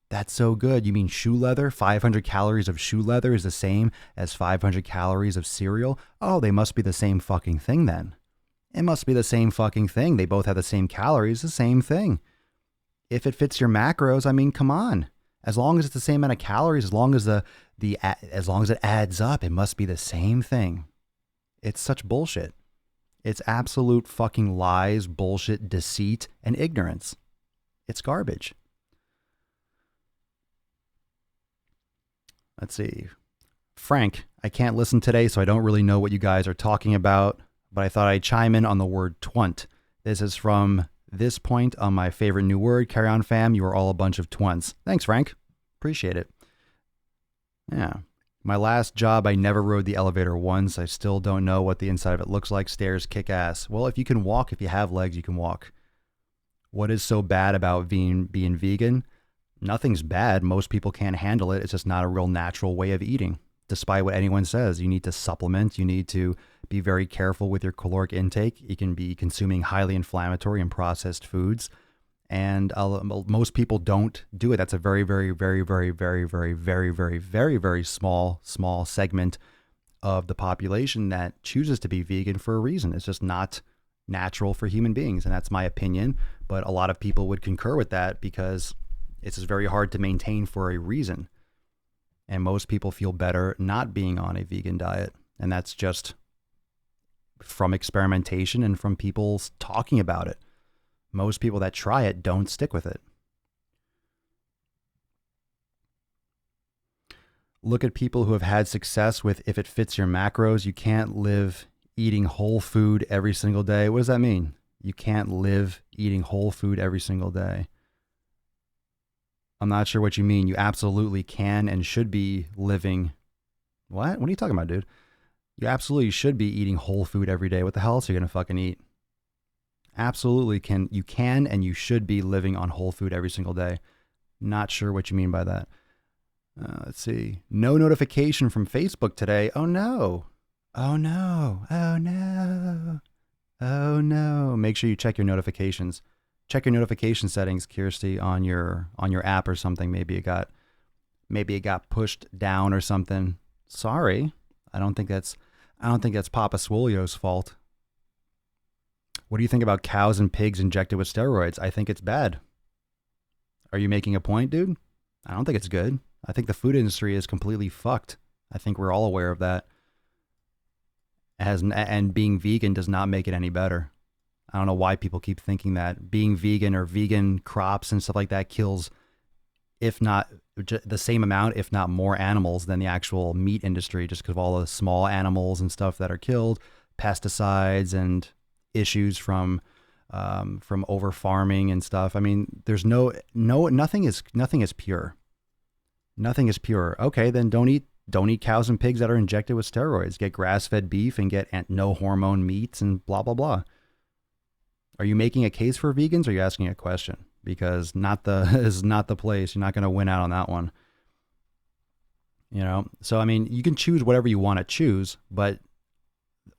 That's so good. You mean shoe leather? 500 calories of shoe leather is the same as 500 calories of cereal? Oh, they must be the same fucking thing then. It must be the same fucking thing. They both have the same calories, the same thing. If it fits your macros, I mean, come on. As long as it's the same amount of calories, as long as it adds up, it must be the same thing. It's such bullshit. It's absolute fucking lies, bullshit, deceit, and ignorance. It's garbage. Let's see. Frank, I can't listen today, so I don't really know what you guys are talking about. but I thought I'd chime in on the word twunt. This is from this point on my favorite new word, Carry On Fam. You are all a bunch of twunts. Thanks, Frank. Appreciate it. Yeah. My last job, I never rode the elevator once. I still don't know what the inside of it looks like. Stairs kick ass. Well, if you can walk, if you have legs, you can walk. What is so bad about being vegan? Nothing's bad. Most people can't handle it. It's just not a real natural way of eating. Despite what anyone says, you need to supplement. You need to be very careful with your caloric intake. You can be consuming highly inflammatory and processed foods. And most people don't do it. That's a very, very, very, very, very, very, very, very, very, very small segment of the population that chooses to be vegan for a reason. It's just not natural for human beings. And that's my opinion. But a lot of people would concur with that because it's just very hard to maintain for a reason. And most people feel better not being on a vegan diet. And that's just from experimentation and from people talking about it. Most people that try it don't stick with it. Look at people who have had success with if it fits your macros. You can't live eating whole food every single day. What does that mean? You can't live eating whole food every single day. I'm not sure what you mean. You absolutely can and should be living. What? What are you talking about, dude? You absolutely should be eating whole food every day. What the hell else are you going to fucking eat? Absolutely can. You can and you should be living on whole food every single day. Not sure what you mean by that. Let's see. No notification from Facebook today. Oh no. Oh no. Oh no. Oh no. Make sure you check your notifications. Check your notification settings, Kirsty, on your app or something. Maybe it got pushed down or something. Sorry. I don't think that's Papa Swole's fault. What do you think about cows and pigs injected with steroids? I think it's bad. Are you making a point, dude? I don't think it's good. I think the food industry is completely fucked. I think we're all aware of that. And being vegan does not make it any better. I don't know why people keep thinking that being vegan or vegan crops and stuff like that kills, if not the same amount, if not more animals than the actual meat industry, just because of all the small animals and stuff that are killed, pesticides and issues from over farming and stuff. I mean, there's nothing is pure. Nothing is pure. Okay, then don't eat cows and pigs that are injected with steroids. Get grass-fed beef and get no hormone meats and blah blah blah. Are you making a case for vegans or are you asking a question? Because is not the place. You're not going to win out on that one. You know? So, I mean, you can choose whatever you want to choose, but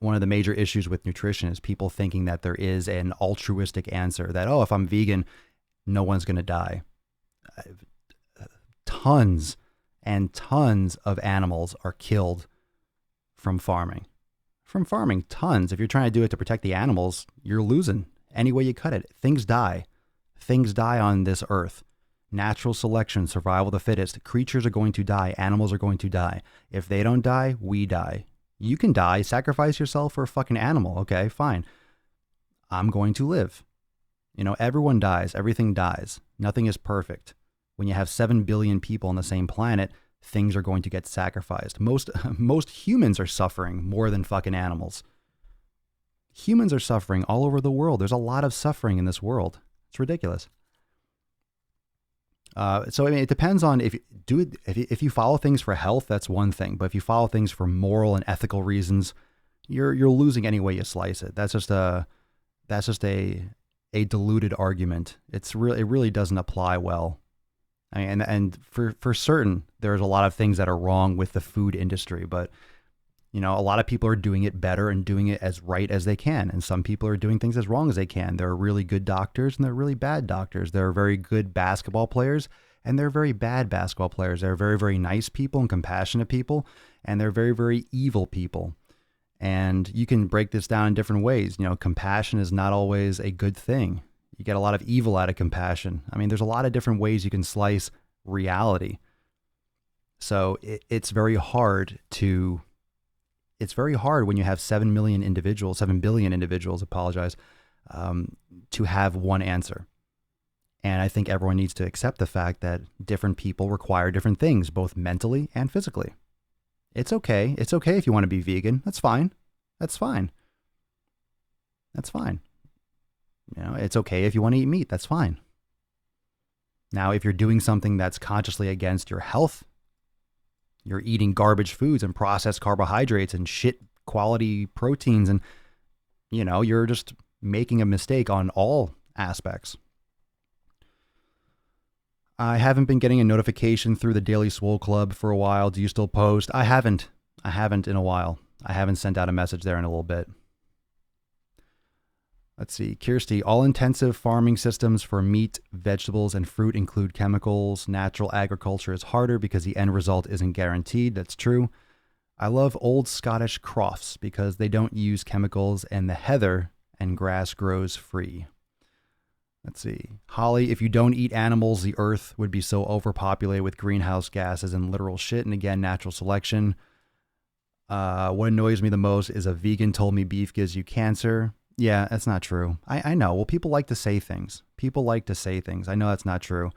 one of the major issues with nutrition is people thinking that there is an altruistic answer that, oh, if I'm vegan, no one's going to die. Tons and tons of animals are killed from farming. From farming, tons. If you're trying to do it to protect the animals, you're losing. Any way you cut it, things die. Things die on this earth. Natural selection, survival of the fittest. Creatures are going to die. Animals are going to die. If they don't die, we die. You can die. Sacrifice yourself for a fucking animal. Okay, fine. I'm going to live. You know, everyone dies. Everything dies. Nothing is perfect. When you have 7 billion people on the same planet, things are going to get sacrificed. Most humans are suffering more than fucking animals. Humans are suffering all over the world. There's a lot of suffering in this world. It's ridiculous. So I mean, it depends on if you follow things for health, that's one thing. But if you follow things for moral and ethical reasons, you're losing any way you slice it. That's just a diluted argument. It really doesn't apply well. I mean, and for certain, there's a lot of things that are wrong with the food industry, but you know, a lot of people are doing it better and doing it as right as they can. And some people are doing things as wrong as they can. There are really good doctors and there are really bad doctors. There are very good basketball players and there are very bad basketball players. There are very, very nice people and compassionate people. And there are very, very evil people. And you can break this down in different ways. You know, compassion is not always a good thing. You get a lot of evil out of compassion. I mean, there's a lot of different ways you can slice reality. So it's very hard when you have 7 billion individuals, to have one answer. And I think everyone needs to accept the fact that different people require different things, both mentally and physically. It's okay. It's okay if you want to be vegan. That's fine. That's fine. That's fine. You know, it's okay if you want to eat meat. That's fine. Now, if you're doing something that's consciously against your health, you're eating garbage foods and processed carbohydrates and shit quality proteins, and, you know, you're just making a mistake on all aspects. I haven't been getting a notification through the Daily Swole Club for a while. Do you still post? I haven't in a while. I haven't sent out a message there in a little bit. Let's see. Kirsty, all intensive farming systems for meat, vegetables, and fruit include chemicals. Natural agriculture is harder because the end result isn't guaranteed. That's true. I love old Scottish crofts because they don't use chemicals and the heather and grass grows free. Let's see. Holly, if you don't eat animals, the earth would be so overpopulated with greenhouse gases and literal shit. And again, natural selection. What annoys me the most is a vegan told me beef gives you cancer. Yeah, that's not true. I know. Well, people like to say things. I know that's not true.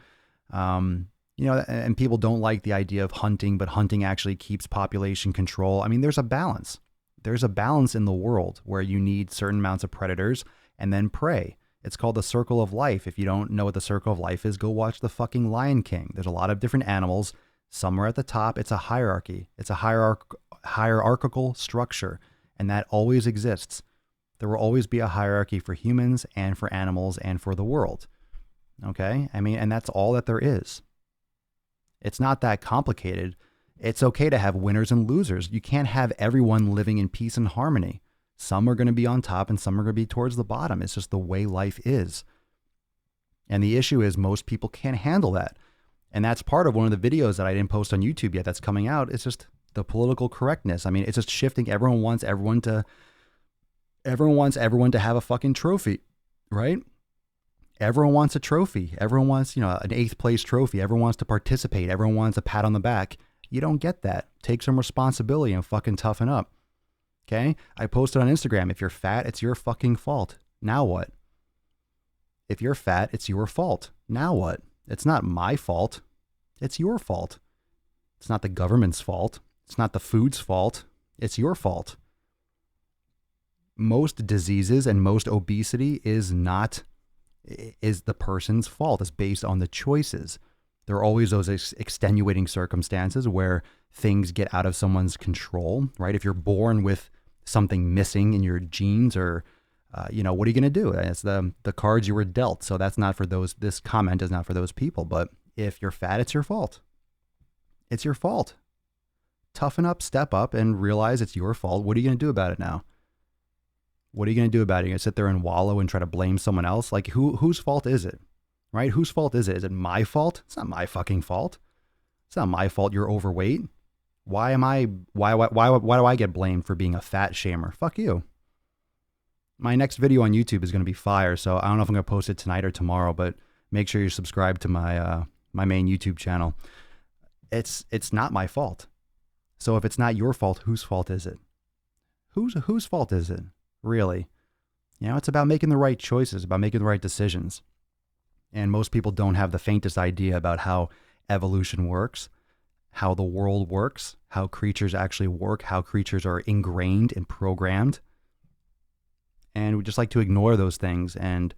You know, and people don't like the idea of hunting, but hunting actually keeps population control. I mean, there's a balance. There's a balance in the world where you need certain amounts of predators and then prey. It's called the circle of life. If you don't know what the circle of life is, go watch the fucking Lion King. There's a lot of different animals. Some are at the top. It's a hierarchy. It's a hierarchical structure, and that always exists. There will always be a hierarchy for humans and for animals and for the world. Okay? I mean, and that's all that there is. It's not that complicated. It's okay to have winners and losers. You can't have everyone living in peace and harmony. Some are going to be on top and some are going to be towards the bottom. It's just the way life is. And the issue is most people can't handle that. And that's part of one of the videos that I didn't post on YouTube yet that's coming out. It's just the political correctness. I mean, it's just shifting. Everyone wants everyone to have a fucking trophy, right? Everyone wants a trophy. Everyone wants, you know, an 8th place trophy. Everyone wants to participate. Everyone wants a pat on the back. You don't get that. Take some responsibility and fucking toughen up. Okay? I posted on Instagram, if you're fat, it's your fucking fault. Now what? If you're fat, it's your fault. Now what? It's not my fault. It's your fault. It's not the government's fault. It's not the food's fault. It's your fault. Most diseases and most obesity is the person's fault. It's based on the choices. There are always those extenuating circumstances where things get out of someone's control, right? If you're born with something missing in your genes or, you know, what are you going to do? It's the cards you were dealt. So that's not for those, this comment is not for those people. But if you're fat, it's your fault. It's your fault. Toughen up, step up, and realize it's your fault. What are you going to do about it now? What are you going to do about it? You're going to sit there and wallow and try to blame someone else? Like, whose fault is it? Right? Whose fault is it? Is it my fault? It's not my fucking fault. It's not my fault you're overweight. Why do I get blamed for being a fat shamer? Fuck you. My next video on YouTube is going to be fire, so I don't know if I'm going to post it tonight or tomorrow, but make sure you subscribe to my my main YouTube channel. It's not my fault. So if it's not your fault, whose fault is it? Whose fault is it? Really? You know, it's about making the right choices, about making the right decisions. And most people don't have the faintest idea about how evolution works, how the world works, how creatures actually work, how creatures are ingrained and programmed. And we just like to ignore those things and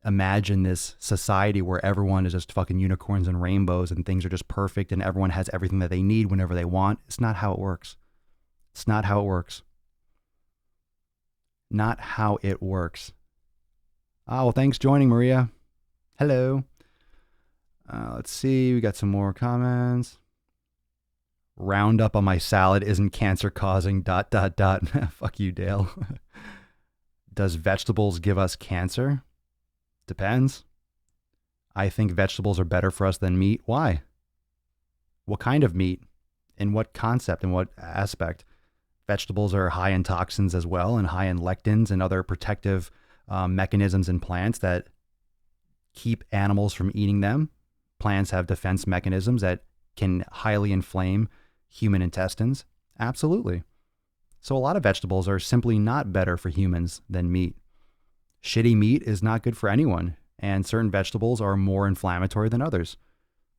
imagine this society where everyone is just fucking unicorns and rainbows and things are just perfect and everyone has everything that they need whenever they want. It's not how it works. It's not how it works. Not how it works. Oh, well, thanks for joining, Maria. Hello. Let's see. We got some more comments. Roundup on my salad isn't cancer causing ... Fuck you, Dale. Does vegetables give us cancer? Depends. I think vegetables are better for us than meat. Why? What kind of meat? In what concept? In what aspect? Vegetables are high in toxins as well and high in lectins and other protective mechanisms in plants that keep animals from eating them. Plants have defense mechanisms that can highly inflame human intestines. Absolutely. So a lot of vegetables are simply not better for humans than meat. Shitty meat is not good for anyone, and certain vegetables are more inflammatory than others.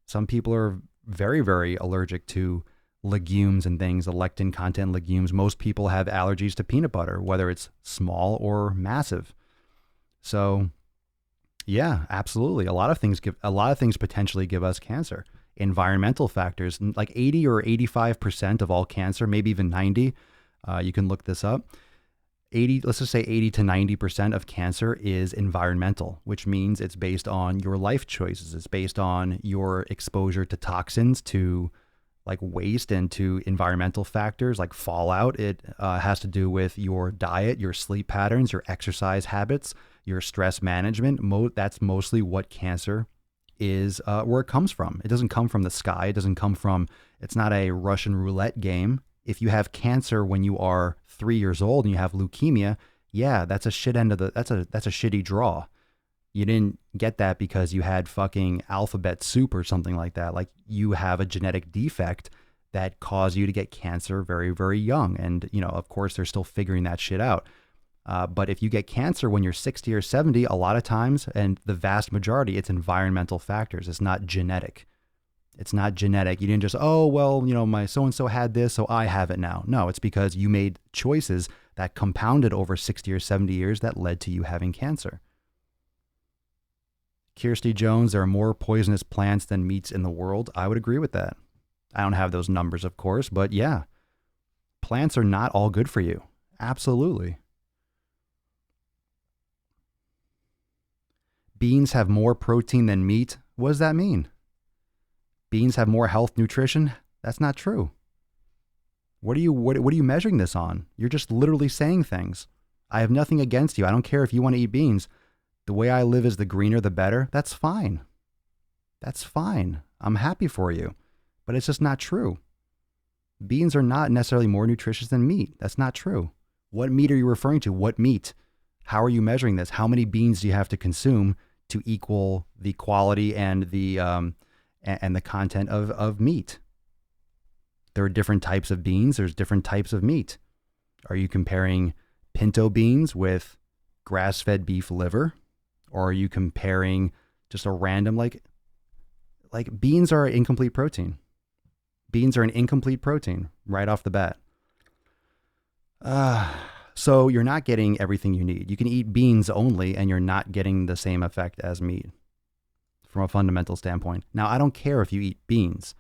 Some people are very, very allergic to legumes and things, the lectin content legumes. Most people have allergies to peanut butter, whether it's small or massive. So yeah, absolutely. A lot of things potentially give us cancer. Environmental factors, like 80 or 85% of all cancer, maybe even 90. You can look this up. Let's just say 80 to 90% of cancer is environmental, which means it's based on your life choices. It's based on your exposure to toxins, to like waste, and to environmental factors like fallout. It has to do with your diet, your sleep patterns, your exercise habits, your stress management. That's mostly what cancer is, where it comes from. It doesn't come from the sky. It's not a Russian roulette game. If you have cancer when you are 3 years old and you have leukemia, yeah, that's a shitty draw. You didn't get that because you had fucking alphabet soup or something like that. Like, you have a genetic defect that caused you to get cancer very, very young. And, of course, they're still figuring that shit out. But if you get cancer when you're 60 or 70, a lot of times, and the vast majority, it's environmental factors. It's not genetic. It's not genetic. You didn't just, my so-and-so had this, so I have it now. No, it's because you made choices that compounded over 60 or 70 years that led to you having cancer. Kirsty Jones, there are more poisonous plants than meats in the world. I would agree with that. I don't have those numbers, of course, but yeah, plants are not all good for you. Absolutely. Beans have more protein than meat. What does that mean? Beans have more health nutrition? That's not true. What are you measuring this on? You're just literally saying things. I have nothing against you. I don't care if you want to eat beans. The way I live is the greener, the better. That's fine. That's fine. I'm happy for you. But it's just not true. Beans are not necessarily more nutritious than meat. That's not true. What meat are you referring to? What meat? How are you measuring this? How many beans do you have to consume to equal the quality and the content of meat? There are different types of beans. There's different types of meat. Are you comparing pinto beans with grass-fed beef liver? Or are you comparing just a random, like beans are incomplete protein. Beans are an incomplete protein right off the bat. So you're not getting everything you need. You can eat beans only and you're not getting the same effect as meat from a fundamental standpoint. Now, I don't care if you eat beans,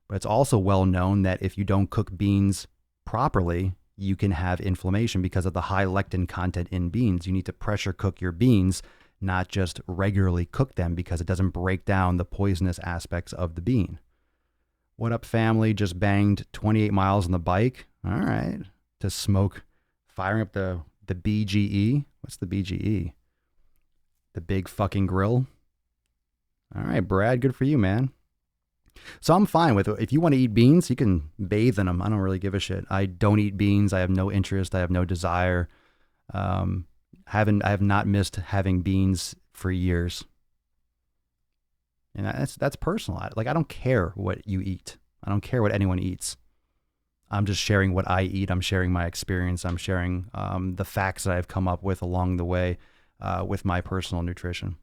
but it's also well known that if you don't cook beans properly, you can have inflammation because of the high lectin content in beans. You need to pressure cook your beans, not just regularly cook them, because it doesn't break down the poisonous aspects of the bean. What up, family? Just banged 28 miles on the bike. All right. To smoke, firing up the BGE. What's the BGE? The big fucking grill. All right, Brad, good for you, man. So I'm fine with it. If you want to eat beans, you can bathe in them. I don't really give a shit. I don't eat beans. I have no interest. I have no desire. I have not missed having beans for years. And that's personal. Like, I don't care what you eat. I don't care what anyone eats. I'm just sharing what I eat. I'm sharing my experience. I'm sharing the facts that I've come up with along the way with my personal nutrition.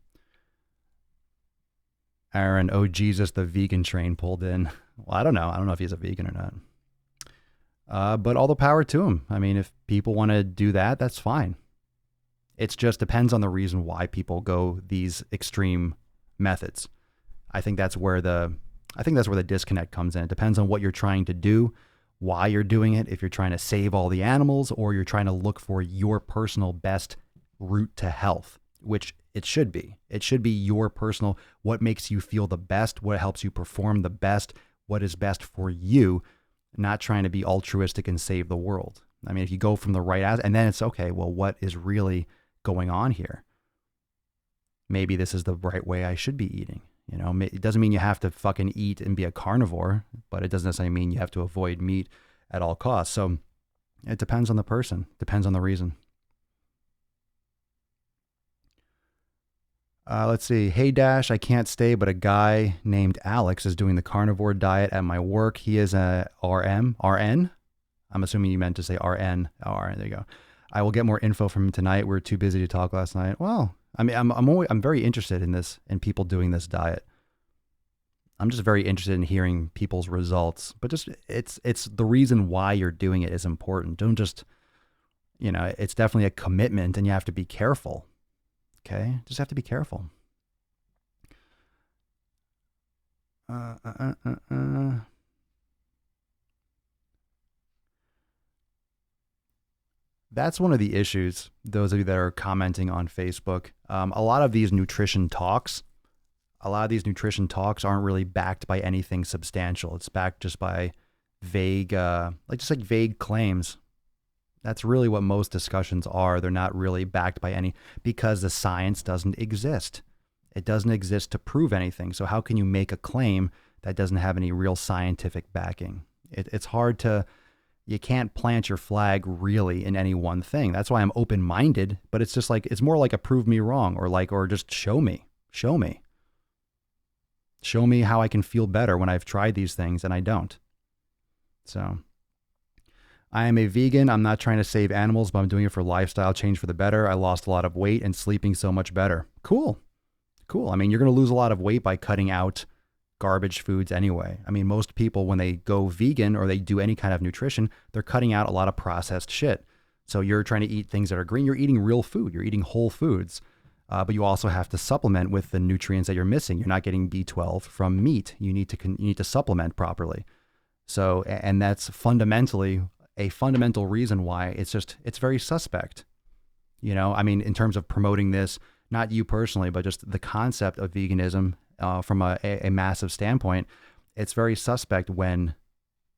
Aaron, oh Jesus, the vegan train pulled in. Well, I don't know. I don't know if he's a vegan or not. But all the power to him. I mean, if people want to do that, that's fine. It just depends on the reason why people go these extreme methods. I think that's where the disconnect comes in. It depends on what you're trying to do, why you're doing it. If you're trying to save all the animals, or you're trying to look for your personal best route to health, which it should be. It should be your personal, what makes you feel the best, what helps you perform the best, what is best for you, not trying to be altruistic and save the world. I mean, if you go from the right and then it's okay, well, what is really going on here? Maybe this is the right way I should be eating. You know, it doesn't mean you have to fucking eat and be a carnivore, but it doesn't necessarily mean you have to avoid meat at all costs. So it depends on the person, depends on the reason. Let's see. Hey, Dash, I can't stay, but a guy named Alex is doing the carnivore diet at my work. He is a RN? I'm assuming you meant to say RN. Oh, RN, there you go. I will get more info from him tonight. We were too busy to talk last night. Well, I mean, I'm very interested in this, in people doing this diet. I'm just very interested in hearing people's results. But just it's the reason why you're doing it is important. Don't just, it's definitely a commitment, and you have to be careful. Okay, just have to be careful. That's one of the issues, those of you that are commenting on Facebook. A lot of these nutrition talks aren't really backed by anything substantial. It's backed just by vague, vague claims. That's really what most discussions are. They're not really backed by any, because the science doesn't exist. It doesn't exist to prove anything. So how can you make a claim that doesn't have any real scientific backing? It's hard to, you can't plant your flag really in any one thing. That's why I'm open-minded, but it's just like, it's more like a prove me wrong, or just show me how I can feel better when I've tried these things and I don't. So I am a vegan. I'm not trying to save animals, but I'm doing it for lifestyle change for the better. I lost a lot of weight and sleeping so much better. Cool. I mean, you're going to lose a lot of weight by cutting out garbage foods anyway. I mean, most people, when they go vegan or they do any kind of nutrition, they're cutting out a lot of processed shit. So you're trying to eat things that are green. You're eating real food. You're eating whole foods. But you also have to supplement with the nutrients that you're missing. You're not getting B12 from meat. You need to supplement properly. So, and that's fundamentally a fundamental reason why it's very suspect. I mean, in terms of promoting this, not you personally, but just the concept of veganism from a massive standpoint, it's very suspect when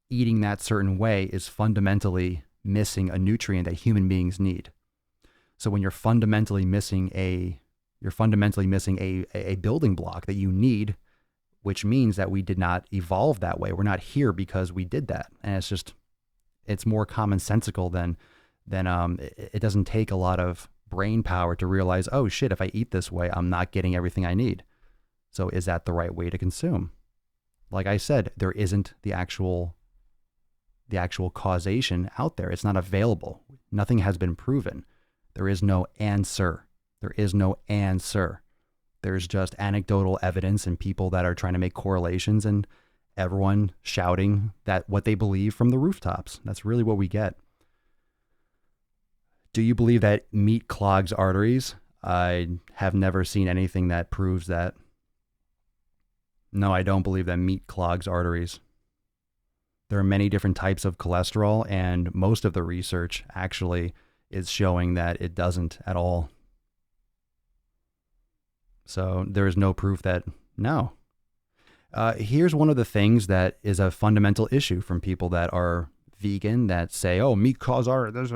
eating that certain way is fundamentally missing a nutrient that human beings need. So when you're fundamentally missing a building block that you need, which means that we did not evolve that way. We're not here because we did that. And it's more commonsensical than it doesn't take a lot of brain power to realize, oh shit, if I eat this way, I'm not getting everything I need. So is that the right way to consume? Like I said, there isn't the actual causation out there. It's not available. Nothing has been proven. There is no answer. There's just anecdotal evidence and people that are trying to make correlations and everyone shouting that what they believe from the rooftops. That's really what we get. Do you believe that meat clogs arteries? I have never seen anything that proves that. No, I don't believe that meat clogs arteries. There are many different types of cholesterol, and most of the research actually is showing that it doesn't at all. So there is no proof that, no. Here's one of the things that is a fundamental issue from people that are vegan that say, oh, meat causes arteries.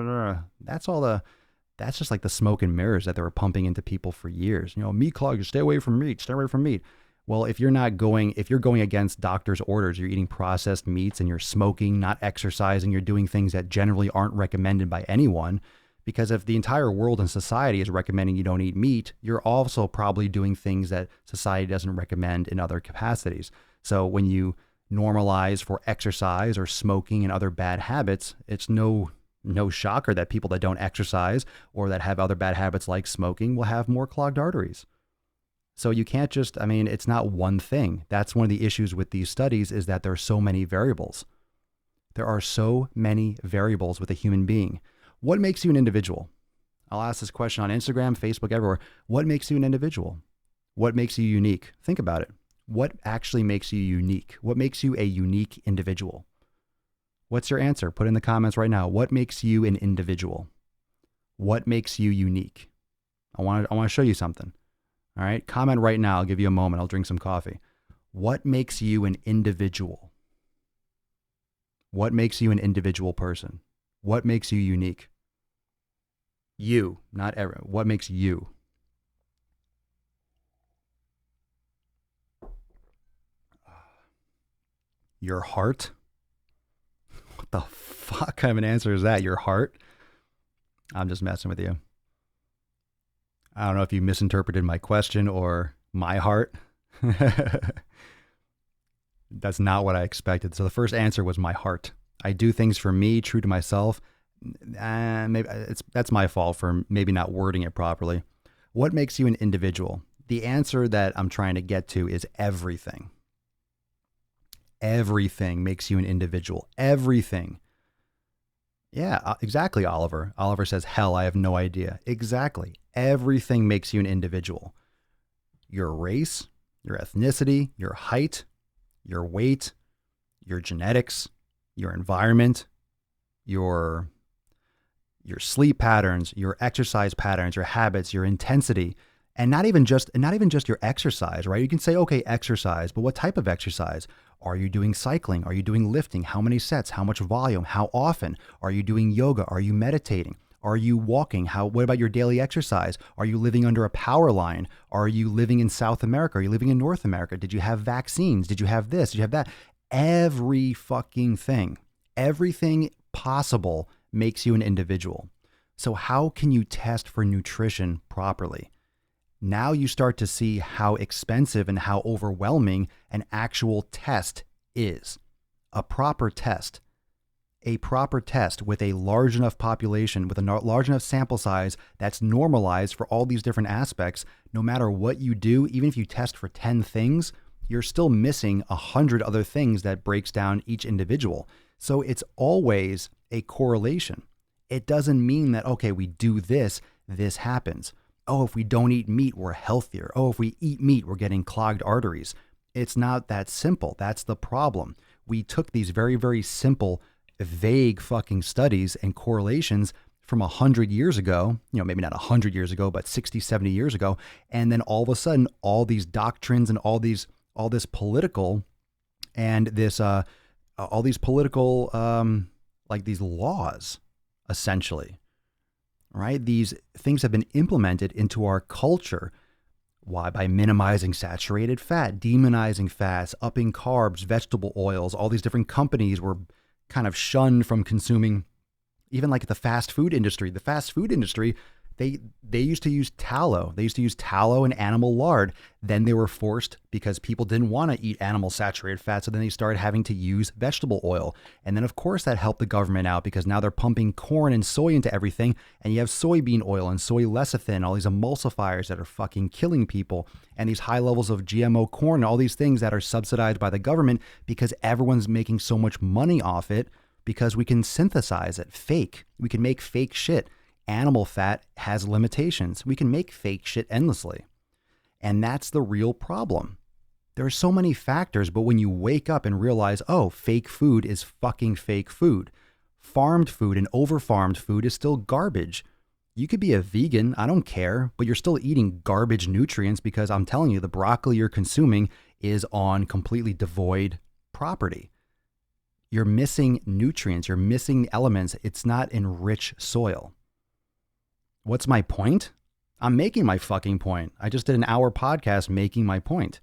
That's just like the smoke and mirrors that they were pumping into people for years. Meat clogs, stay away from meat. Well, if you're going against doctor's orders, you're eating processed meats and you're smoking, not exercising, you're doing things that generally aren't recommended by anyone. Because if the entire world and society is recommending you don't eat meat, you're also probably doing things that society doesn't recommend in other capacities. So when you normalize for exercise or smoking and other bad habits, it's no shocker that people that don't exercise or that have other bad habits like smoking will have more clogged arteries. So you can't just, it's not one thing. That's one of the issues with these studies, is that there are so many variables. There are so many variables with a human being. What makes you an individual? I'll ask this question on Instagram, Facebook, everywhere. What makes you an individual? What makes you unique? Think about it. What actually makes you unique? What makes you a unique individual? What's your answer? Put in the comments right now. What makes you an individual? What makes you unique? I want to show you something. All right, comment right now. I'll give you a moment. I'll drink some coffee. What makes you an individual? What makes you an individual person? What makes you unique? You, not everyone. What makes you? Your heart? What the fuck kind of an answer is that? Your heart? I'm just messing with you. I don't know if you misinterpreted my question or my heart. That's not what I expected. So the first answer was my heart. I do things for me, true to myself. Maybe that's my fault for maybe not wording it properly. What makes you an individual? The answer that I'm trying to get to is everything. everything makes you an individual. Everything. Yeah, exactly, Oliver. Oliver says, hell, I have no idea. Exactly. Everything makes you an individual. Your race, your ethnicity, your height, your weight, your genetics, your environment, your sleep patterns, your exercise patterns, your habits, your intensity, and not even just your exercise, right? You can say, okay, exercise, but what type of exercise? Are you doing cycling? Are you doing lifting? How many sets? How much volume? How often? Are you doing yoga? Are you meditating? Are you walking? What about your daily exercise? Are you living under a power line? Are you living in South America? Are you living in North America? Did you have vaccines? Did you have this? Did you have that? Every fucking thing, everything possible makes you an individual. So how can you test for nutrition properly? Now you start to see how expensive and how overwhelming an actual test is. A proper test with a large enough population, with a large enough sample size that's normalized for all these different aspects. No matter what you do, even if you test for 10 things, you're still missing 100 other things that breaks down each individual. So it's always a correlation. It doesn't mean that, okay, we do this, this happens. Oh, if we don't eat meat, we're healthier. Oh, if we eat meat, we're getting clogged arteries. It's not that simple. That's the problem. We took these very, very simple, vague fucking studies and correlations from 100 years ago, maybe not 100 years ago, but 60, 70 years ago. And then all of a sudden, all these doctrines and all this political and all these political, like these laws, essentially, right? These things have been implemented into our culture. Why? By minimizing saturated fat, demonizing fats, upping carbs, vegetable oils. All these different companies were kind of shunned from consuming, even like the fast food industry. The fast food industry, they used to use tallow. They used to use tallow and animal lard. Then they were forced, because people didn't want to eat animal saturated fat, so then they started having to use vegetable oil. And then of course that helped the government out, because now they're pumping corn and soy into everything, and you have soybean oil and soy lecithin, all these emulsifiers that are fucking killing people, and these high levels of GMO corn, and all these things that are subsidized by the government because everyone's making so much money off it, because we can synthesize it, we can make fake shit. Animal fat has limitations. We can make fake shit endlessly. And that's the real problem. There are so many factors, but when you wake up and realize, oh, fake food is fucking fake food. Farmed food and over-farmed food is still garbage. You could be a vegan, I don't care, but you're still eating garbage nutrients, because I'm telling you, the broccoli you're consuming is on completely devoid property. You're missing nutrients, you're missing elements. It's not in rich soil. What's my point? I'm making my fucking point. I just did an hour podcast making my point.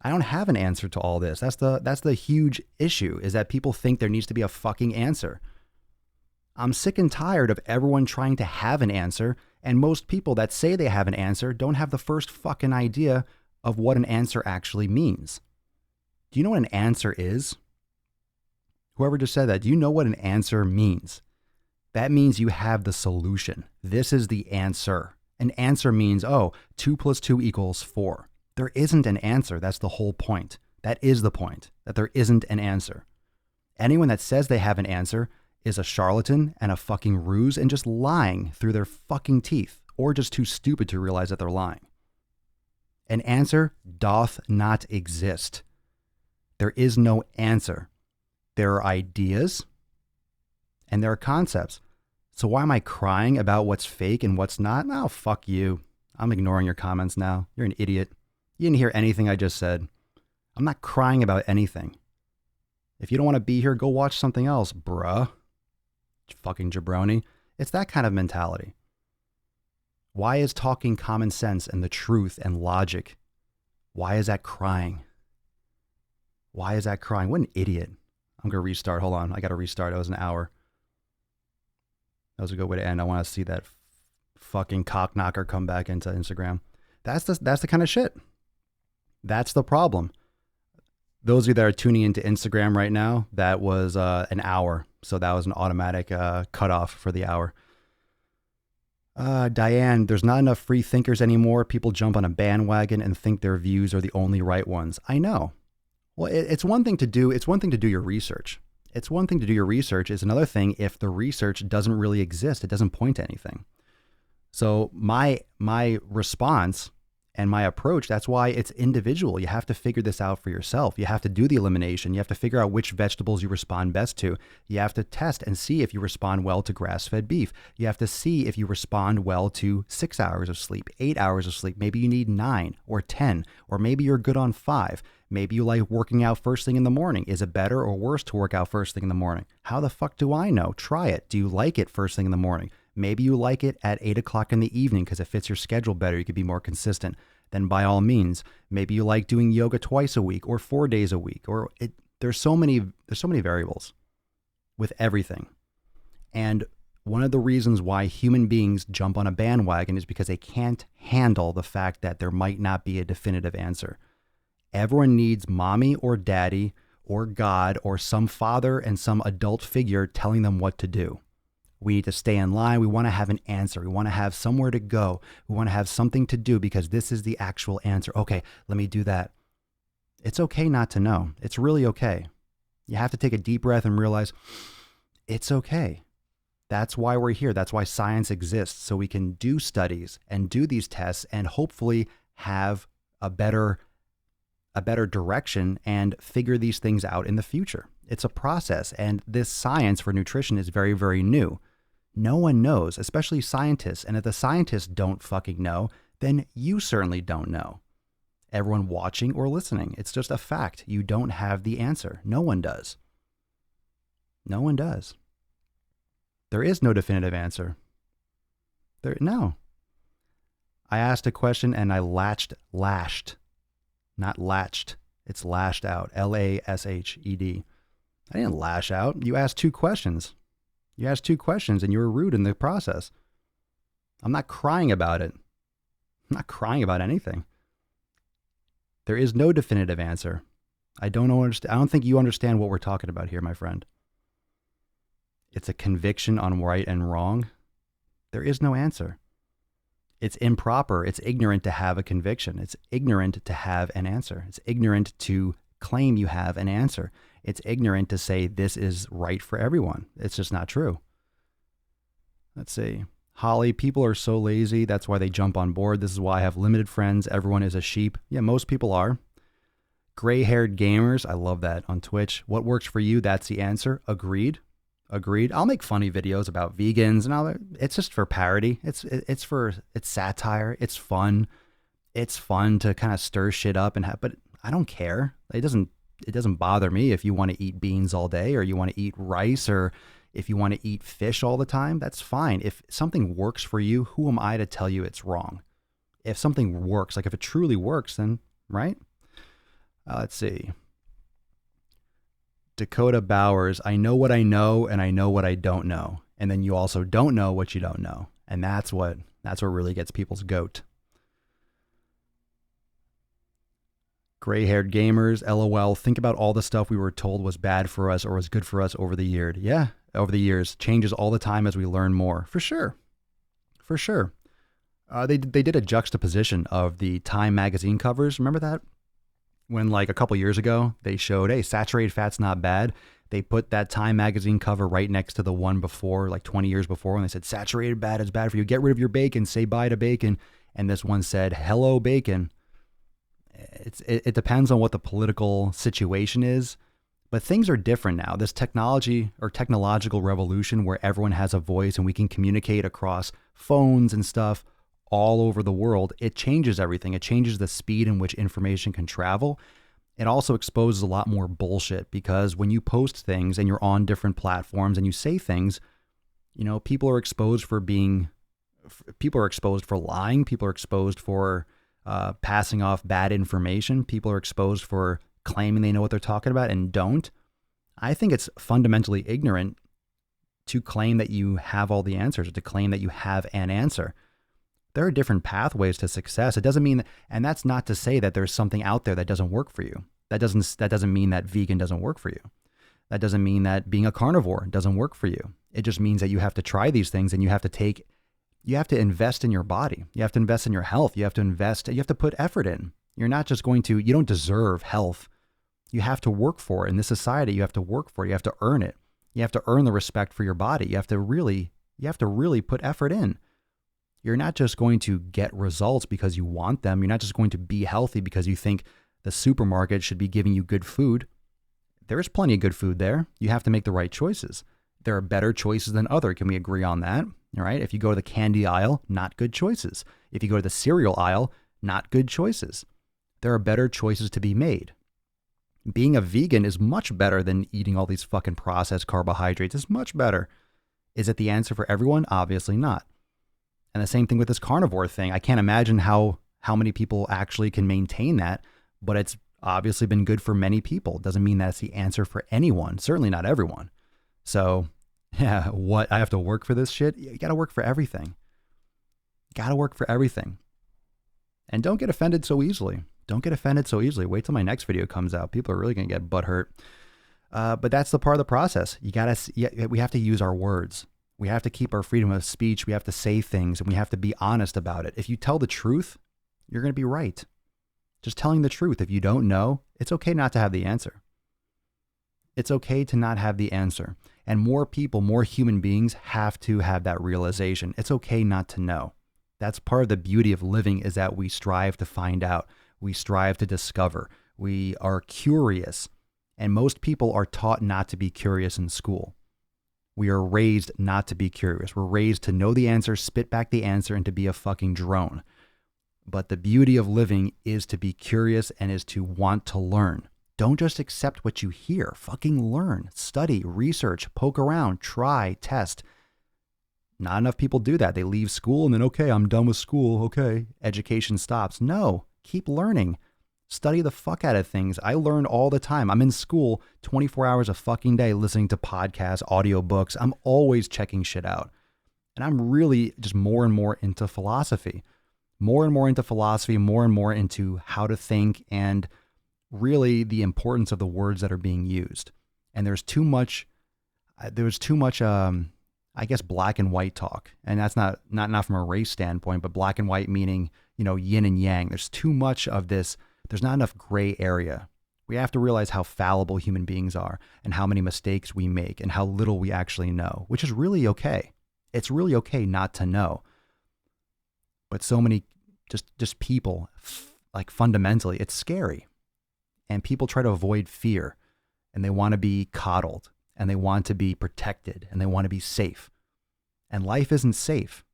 I don't have an answer to all this. That's the huge issue, is that people think there needs to be a fucking answer. I'm sick and tired of everyone trying to have an answer, and most people that say they have an answer don't have the first fucking idea of what an answer actually means. Do you know what an answer is? Whoever just said that, do you know what an answer means? That means you have the solution. This is the answer. An answer means, 2 + 2 = 4. There isn't an answer. That's the whole point. That is the point, that there isn't an answer. Anyone that says they have an answer is a charlatan and a fucking ruse and just lying through their fucking teeth, or just too stupid to realize that they're lying. An answer doth not exist. There is no answer. There are ideas, and there are concepts. So why am I crying about what's fake and what's not? Oh, fuck you. I'm ignoring your comments now. You're an idiot. You didn't hear anything I just said. I'm not crying about anything. If you don't want to be here, go watch something else, bruh. Fucking jabroni. It's that kind of mentality. Why is talking common sense and the truth and logic, why is that crying? Why is that crying? What an idiot. I'm going to restart. Hold on. I got to restart. It was an hour. That was a good way to end. I want to see that fucking cock knocker come back into Instagram. That's the kind of shit. That's the problem. Those of you that are tuning into Instagram right now, that was an hour. So that was an automatic cutoff for the hour. Diane, there's not enough free thinkers anymore. People jump on a bandwagon and think their views are the only right ones. I know. Well, it's one thing to do. It's one thing to do your research. It's one thing to do your research. It's another thing if the research doesn't really exist. It doesn't point to anything. So my response and my approach, that's why it's individual. You have to figure this out for yourself. You have to do the elimination. You have to figure out which vegetables you respond best to. You have to test and see if you respond well to grass-fed beef. You have to see if you respond well to 6 hours of sleep, 8 hours of sleep. Maybe you need 9 or 10, or maybe you're good on 5. Maybe you like working out first thing in the morning. Is it better or worse to work out first thing in the morning? How the fuck do I know? Try it. Do you like it first thing in the morning? Maybe you like it at 8 o'clock in the evening because it fits your schedule better. You could be more consistent. Then by all means, maybe you like doing yoga twice a week or 4 days a week. There's so many variables with everything. And one of the reasons why human beings jump on a bandwagon is because they can't handle the fact that there might not be a definitive answer. Everyone needs mommy or daddy or God or some father and some adult figure telling them what to do. We need to stay in line. We want to have an answer. We want to have somewhere to go. We want to have something to do because this is the actual answer. Okay, let me do that. It's okay not to know. It's really okay. You have to take a deep breath and realize it's okay. That's why we're here. That's why science exists, so we can do studies and do these tests and hopefully have a better direction and figure these things out in the future. It's a process, and this science for nutrition is very, very new. No one knows, especially scientists. And if the scientists don't fucking know, then you certainly don't know. Everyone watching or listening, it's just a fact. You don't have the answer. No one does. No one does. There is no definitive answer. No. I asked a question and I lashed, not latched. It's lashed out. Lashed. I didn't lash out. You asked 2 questions. You asked 2 questions and you were rude in the process. I'm not crying about it. I'm not crying about anything. There is no definitive answer. I don't think you understand what we're talking about here, my friend. It's a conviction on right and wrong. There is no answer. It's improper. It's ignorant to have a conviction. It's ignorant to have an answer. It's ignorant to claim you have an answer. It's ignorant to say this is right for everyone. It's just not true. Let's see. Holly, people are so lazy. That's why they jump on board. This is why I have limited friends. Everyone is a sheep. Yeah, most people are. Gray-haired gamers. I love that on Twitch. What works for you? That's the answer. Agreed. I'll make funny videos about vegans and it's just for parody. It's satire. It's fun. It's fun to kind of stir shit up but I don't care. It doesn't bother me if you want to eat beans all day or you want to eat rice or if you want to eat fish all the time. That's fine. If something works for you, who am I to tell you it's wrong? If something works, like if it truly works, then right? Let's see. Dakota Bowers, I know what I know and I know what I don't know. And then you also don't know what you don't know. And that's what really gets people's goat. Gray-haired gamers, LOL, think about all the stuff we were told was bad for us or was good for us over the years. Yeah, over the years. Changes all the time as we learn more. For sure. They did a juxtaposition of the Time magazine covers. Remember that? When like a couple years ago, they showed, hey, saturated fat's not bad. They put that Time magazine cover right next to the one before, like 20 years before, and they said, saturated fat is bad for you. Get rid of your bacon. Say bye to bacon. And this one said, hello, bacon. It depends on what the political situation is, but things are different now. This technology or technological revolution where everyone has a voice and we can communicate across phones and stuff all over the world, it changes everything. It changes the speed in which information can travel. It also exposes a lot more bullshit because when you post things and you're on different platforms and you say things, people are exposed for lying. People are exposed for passing off bad information. People are exposed for claiming they know what they're talking about and don't. I think it's fundamentally ignorant to claim that you have all the answers or to claim that you have an answer. There are different pathways to success. It doesn't mean, and that's not to say that there's something out there that doesn't work for you. That doesn't mean that vegan doesn't work for you. That doesn't mean that being a carnivore doesn't work for you. It just means that you have to try these things and you have to invest in your body. You have to invest in your health. You have to put effort in. You don't deserve health You have to work for it. In this society, you have to work for it. You have to earn it. You have to earn the respect for your body. You have to really put effort in. You're not just going to get results because you want them. You're not just going to be healthy because you think the supermarket should be giving you good food. There's plenty of good food there. You have to make the right choices. There are better choices than other. Can we agree on that? All right. If you go to the candy aisle, not good choices. If you go to the cereal aisle, not good choices. There are better choices to be made. Being a vegan is much better than eating all these fucking processed carbohydrates. It's much better. Is it the answer for everyone? Obviously not. And the same thing with this carnivore thing. I can't imagine how many people actually can maintain that, but it's obviously been good for many people. Doesn't mean that's the answer for anyone. Certainly not everyone. So, yeah, what? I have to work for this shit? You got to work for everything. Got to work for everything. And don't get offended so easily. Don't get offended so easily. Wait till my next video comes out. People are really going to get butthurt. But that's the part of the process. We have to use our words. We have to keep our freedom of speech. We have to say things and we have to be honest about it. If you tell the truth, you're going to be right. Just telling the truth. If you don't know, it's okay not to have the answer. It's okay to not have the answer. And more people, more human beings have to have that realization. It's okay not to know. That's part of the beauty of living, is that we strive to find out. We strive to discover. We are curious. And most people are taught not to be curious in school. We are raised not to be curious. We're raised to know the answer, spit back the answer, and to be a fucking drone. But the beauty of living is to be curious and is to want to learn. Don't just accept what you hear. Fucking learn, study, research, poke around, try, test. Not enough people do that. They leave school and then, okay, I'm done with school. Okay, education stops. No, keep learning. Study the fuck out of things. I learn all the time. I'm in school 24 hours a fucking day listening to podcasts, audiobooks. I'm always checking shit out. And I'm really just more and more into philosophy. More and more into philosophy, more and more into how to think and really the importance of the words that are being used. And there's too much, I guess, black and white talk. And that's not from a race standpoint, but black and white meaning, yin and yang. There's too much of this. There's not enough gray area. We have to realize how fallible human beings are and how many mistakes we make and how little we actually know, which is really okay. It's really okay not to know. But so many just people, like fundamentally, it's scary. And people try to avoid fear and they want to be coddled and they want to be protected and they want to be safe. And life isn't safe.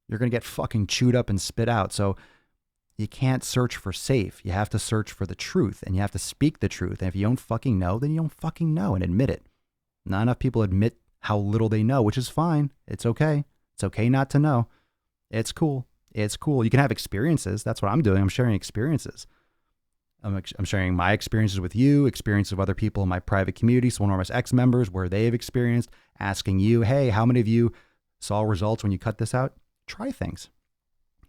You're going to get fucking chewed up and spit out. So you can't search for safe. You have to search for the truth and you have to speak the truth. And if you don't fucking know, then you don't fucking know and admit it. Not enough people admit how little they know, which is fine. It's okay. It's okay not to know. It's cool. It's cool. You can have experiences. That's what I'm doing. I'm sharing experiences. I'm sharing my experiences with you, experiences of other people in my private community, Swolenormous X members, where they have experienced, asking you, hey, how many of you saw results when you cut this out? Try things.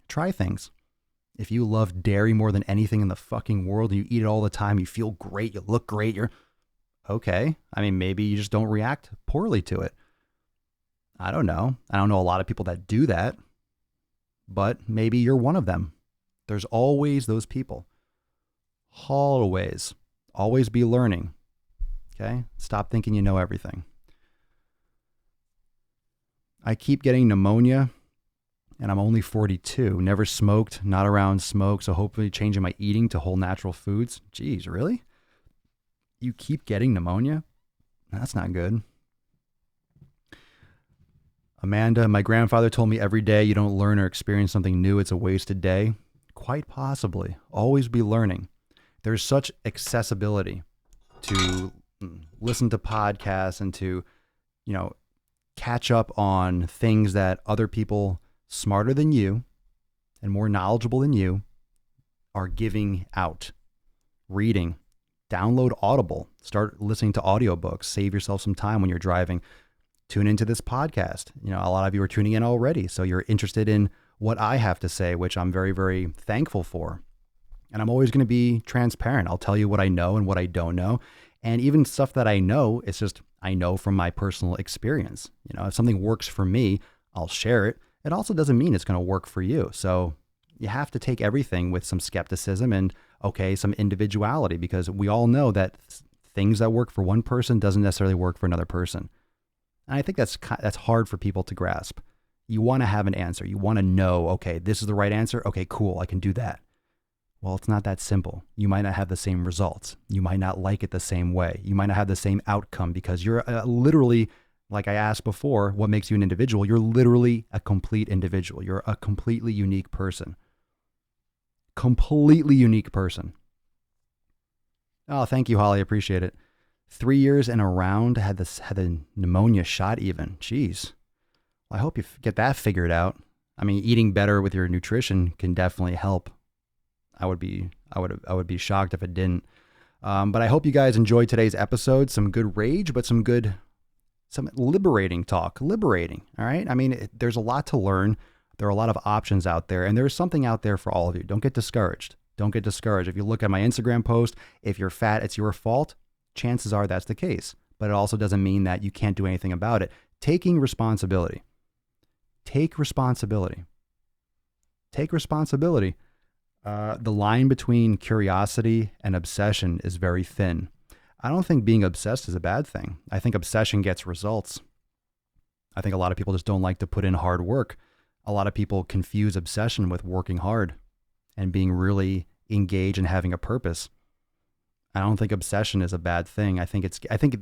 Try things. If you love dairy more than anything in the fucking world and you eat it all the time, you feel great, you look great, you're okay. I mean, maybe you just don't react poorly to it. I don't know. I don't know a lot of people that do that, but maybe you're one of them. There's always those people. Always be learning. Okay? Stop thinking you know everything. I keep getting pneumonia and I'm only 42. Never smoked, not around smoke. So hopefully changing my eating to whole natural foods. Geez, really? You keep getting pneumonia? That's not good. Amanda, my grandfather told me every day you don't learn or experience something new, it's a wasted day. Quite possibly. Always be learning. There's such accessibility to listen to podcasts and to, catch up on things that other people smarter than you and more knowledgeable than you are giving out. Reading, download Audible, start listening to audiobooks, save yourself some time when you're driving. Tune into this podcast. A lot of you are tuning in already, so you're interested in what I have to say, which I'm very, very thankful for. And I'm always going to be transparent. I'll tell you what I know and what I don't know. And even stuff that I know, it's just I know from my personal experience. If something works for me, I'll share it. It also doesn't mean it's going to work for you. So you have to take everything with some skepticism and Okay, some individuality, because we all know that things that work for one person doesn't necessarily work for another person. And I think that's hard for people to grasp. You want to have an answer. You want to know, okay, this is the right answer. Okay, cool, I can do that. Well, it's not that simple. You might not have the same results. You might not like it the same way. You might not have the same outcome because you're literally, like I asked before, what makes you an individual? You're literally a complete individual. You're a completely unique person. Completely unique person. Oh, thank you, Holly. Appreciate it. 3 years and around, had the pneumonia shot even. Jeez. Well, I hope you get that figured out. I mean, eating better with your nutrition can definitely help. I would be shocked if it didn't. But I hope you guys enjoyed today's episode. Some good rage, but some liberating talk. Liberating. All right. I mean, there's a lot to learn. There are a lot of options out there, and there's something out there for all of you. Don't get discouraged. Don't get discouraged. If you look at my Instagram post, if you're fat, it's your fault. Chances are that's the case. But it also doesn't mean that you can't do anything about it. Taking responsibility. Take responsibility. Take responsibility. The line between curiosity and obsession is very thin. I don't think being obsessed is a bad thing. I think obsession gets results. I think a lot of people just don't like to put in hard work. A lot of people confuse obsession with working hard and being really engaged and having a purpose. I don't think obsession is a bad thing. I think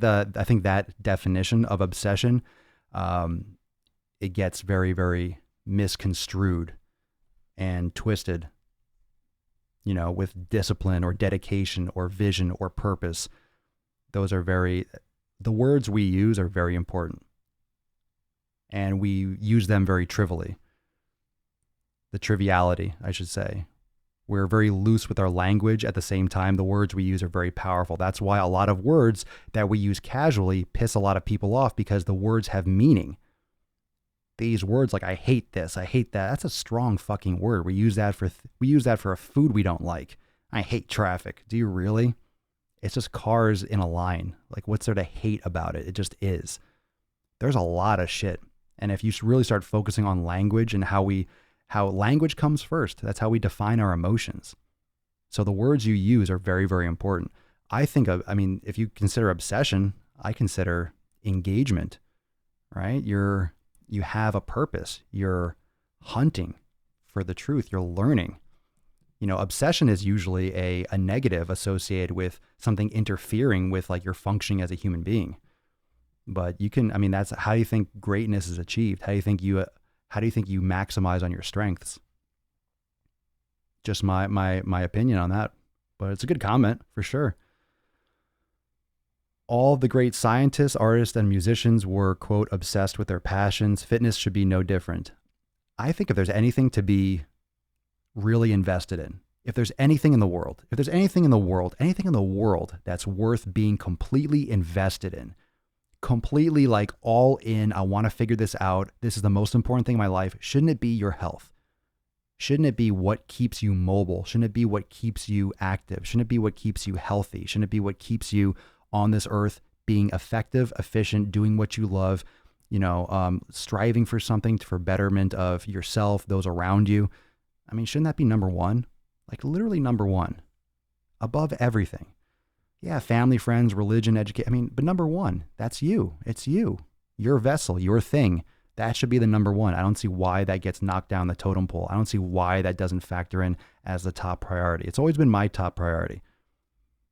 that definition of obsession, it gets very, very misconstrued and twisted, with discipline or dedication or vision or purpose. The words we use are very important, and we use them very trivially. The triviality, I should say. We're very loose with our language. At the same time, the words we use are very powerful. That's why a lot of words that we use casually piss a lot of people off, because the words have meaning. These words like, I hate this, I hate that. That's a strong fucking word. We use that for a food we don't like. I hate traffic. Do you really? It's just cars in a line. Like, what's there to hate about it? It just is. There's a lot of shit. And if you really start focusing on language and how language comes first, that's how we define our emotions. So the words you use are very, very important. If you consider obsession, I consider engagement, right? You have a purpose. You're hunting for the truth. You're learning. Obsession is usually a negative associated with something interfering with like your functioning as a human being. But that's how you think greatness is achieved. How do you think you maximize on your strengths? Just my opinion on that. But it's a good comment for sure. All the great scientists, artists, and musicians were, quote, obsessed with their passions. Fitness should be no different. I think if there's anything to be really invested in, if there's anything in the world that's worth being completely invested in, completely like all in, I want to figure this out, this is the most important thing in my life, shouldn't it be your health? Shouldn't it be what keeps you mobile? Shouldn't it be what keeps you active? Shouldn't it be what keeps you healthy? Shouldn't it be what keeps you on this earth being effective, efficient, doing what you love, striving for something for betterment of yourself, those around you? Shouldn't that be number one? Like literally number one, above everything. Yeah, family, friends, religion, education. But number one, that's you. It's you, your vessel, your thing. That should be the number one. I don't see why that gets knocked down the totem pole. I don't see why that doesn't factor in as the top priority. It's always been my top priority.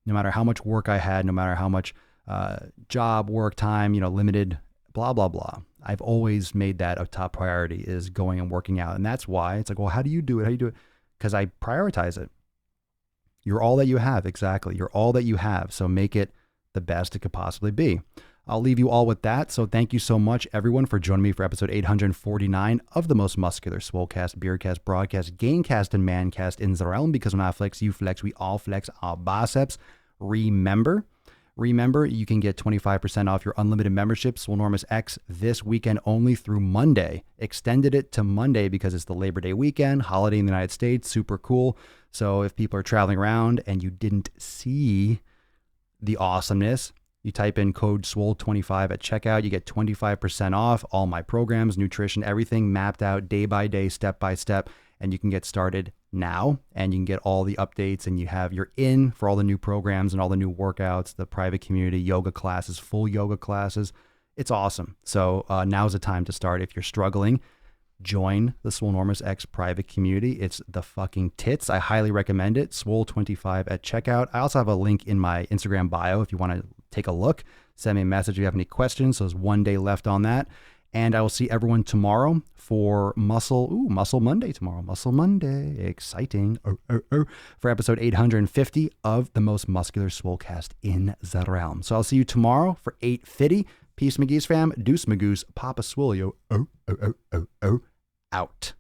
No matter how much work I had, no matter how much job, work time, limited, blah, blah, blah. I've always made that a top priority, is going and working out. And that's why it's like, well, how do you do it? How do you do it? Because I prioritize it. You're all that you have. Exactly. You're all that you have. So make it the best it could possibly be. I'll leave you all with that. So thank you so much, everyone, for joining me for episode 849 of the most muscular Swolecast, Beardcast, Broadcast, Gaincast, and Mancast in the realm. Because when I flex, you flex, we all flex our biceps. Remember, you can get 25% off your unlimited membership, Swolenormous X, this weekend only through Monday. Extended it to Monday because it's the Labor Day weekend, holiday in the United States, super cool. So if people are traveling around and you didn't see the awesomeness, you type in code SWOLE25 at checkout, you get 25% off all my programs, nutrition, everything mapped out day by day, step by step. and you can get started now, and you can get all the updates, and you're in for all the new programs and all the new workouts, the private community, yoga classes, full yoga classes. It's awesome. So now's the time to start. If you're struggling, join the Swolenormous X private community. It's the fucking tits. I highly recommend it. Swole25 at checkout. I also have a link in my Instagram bio if you want to take a look. Send me a message if you have any questions. So there's one day left on that. And I will see everyone tomorrow for Muscle Monday tomorrow. Muscle Monday. Exciting. For episode 850 of the most muscular Swolecast in the realm. So I'll see you tomorrow for 850. Peace, McGee's fam. Deuce Magoose. Papa Swolio. Out.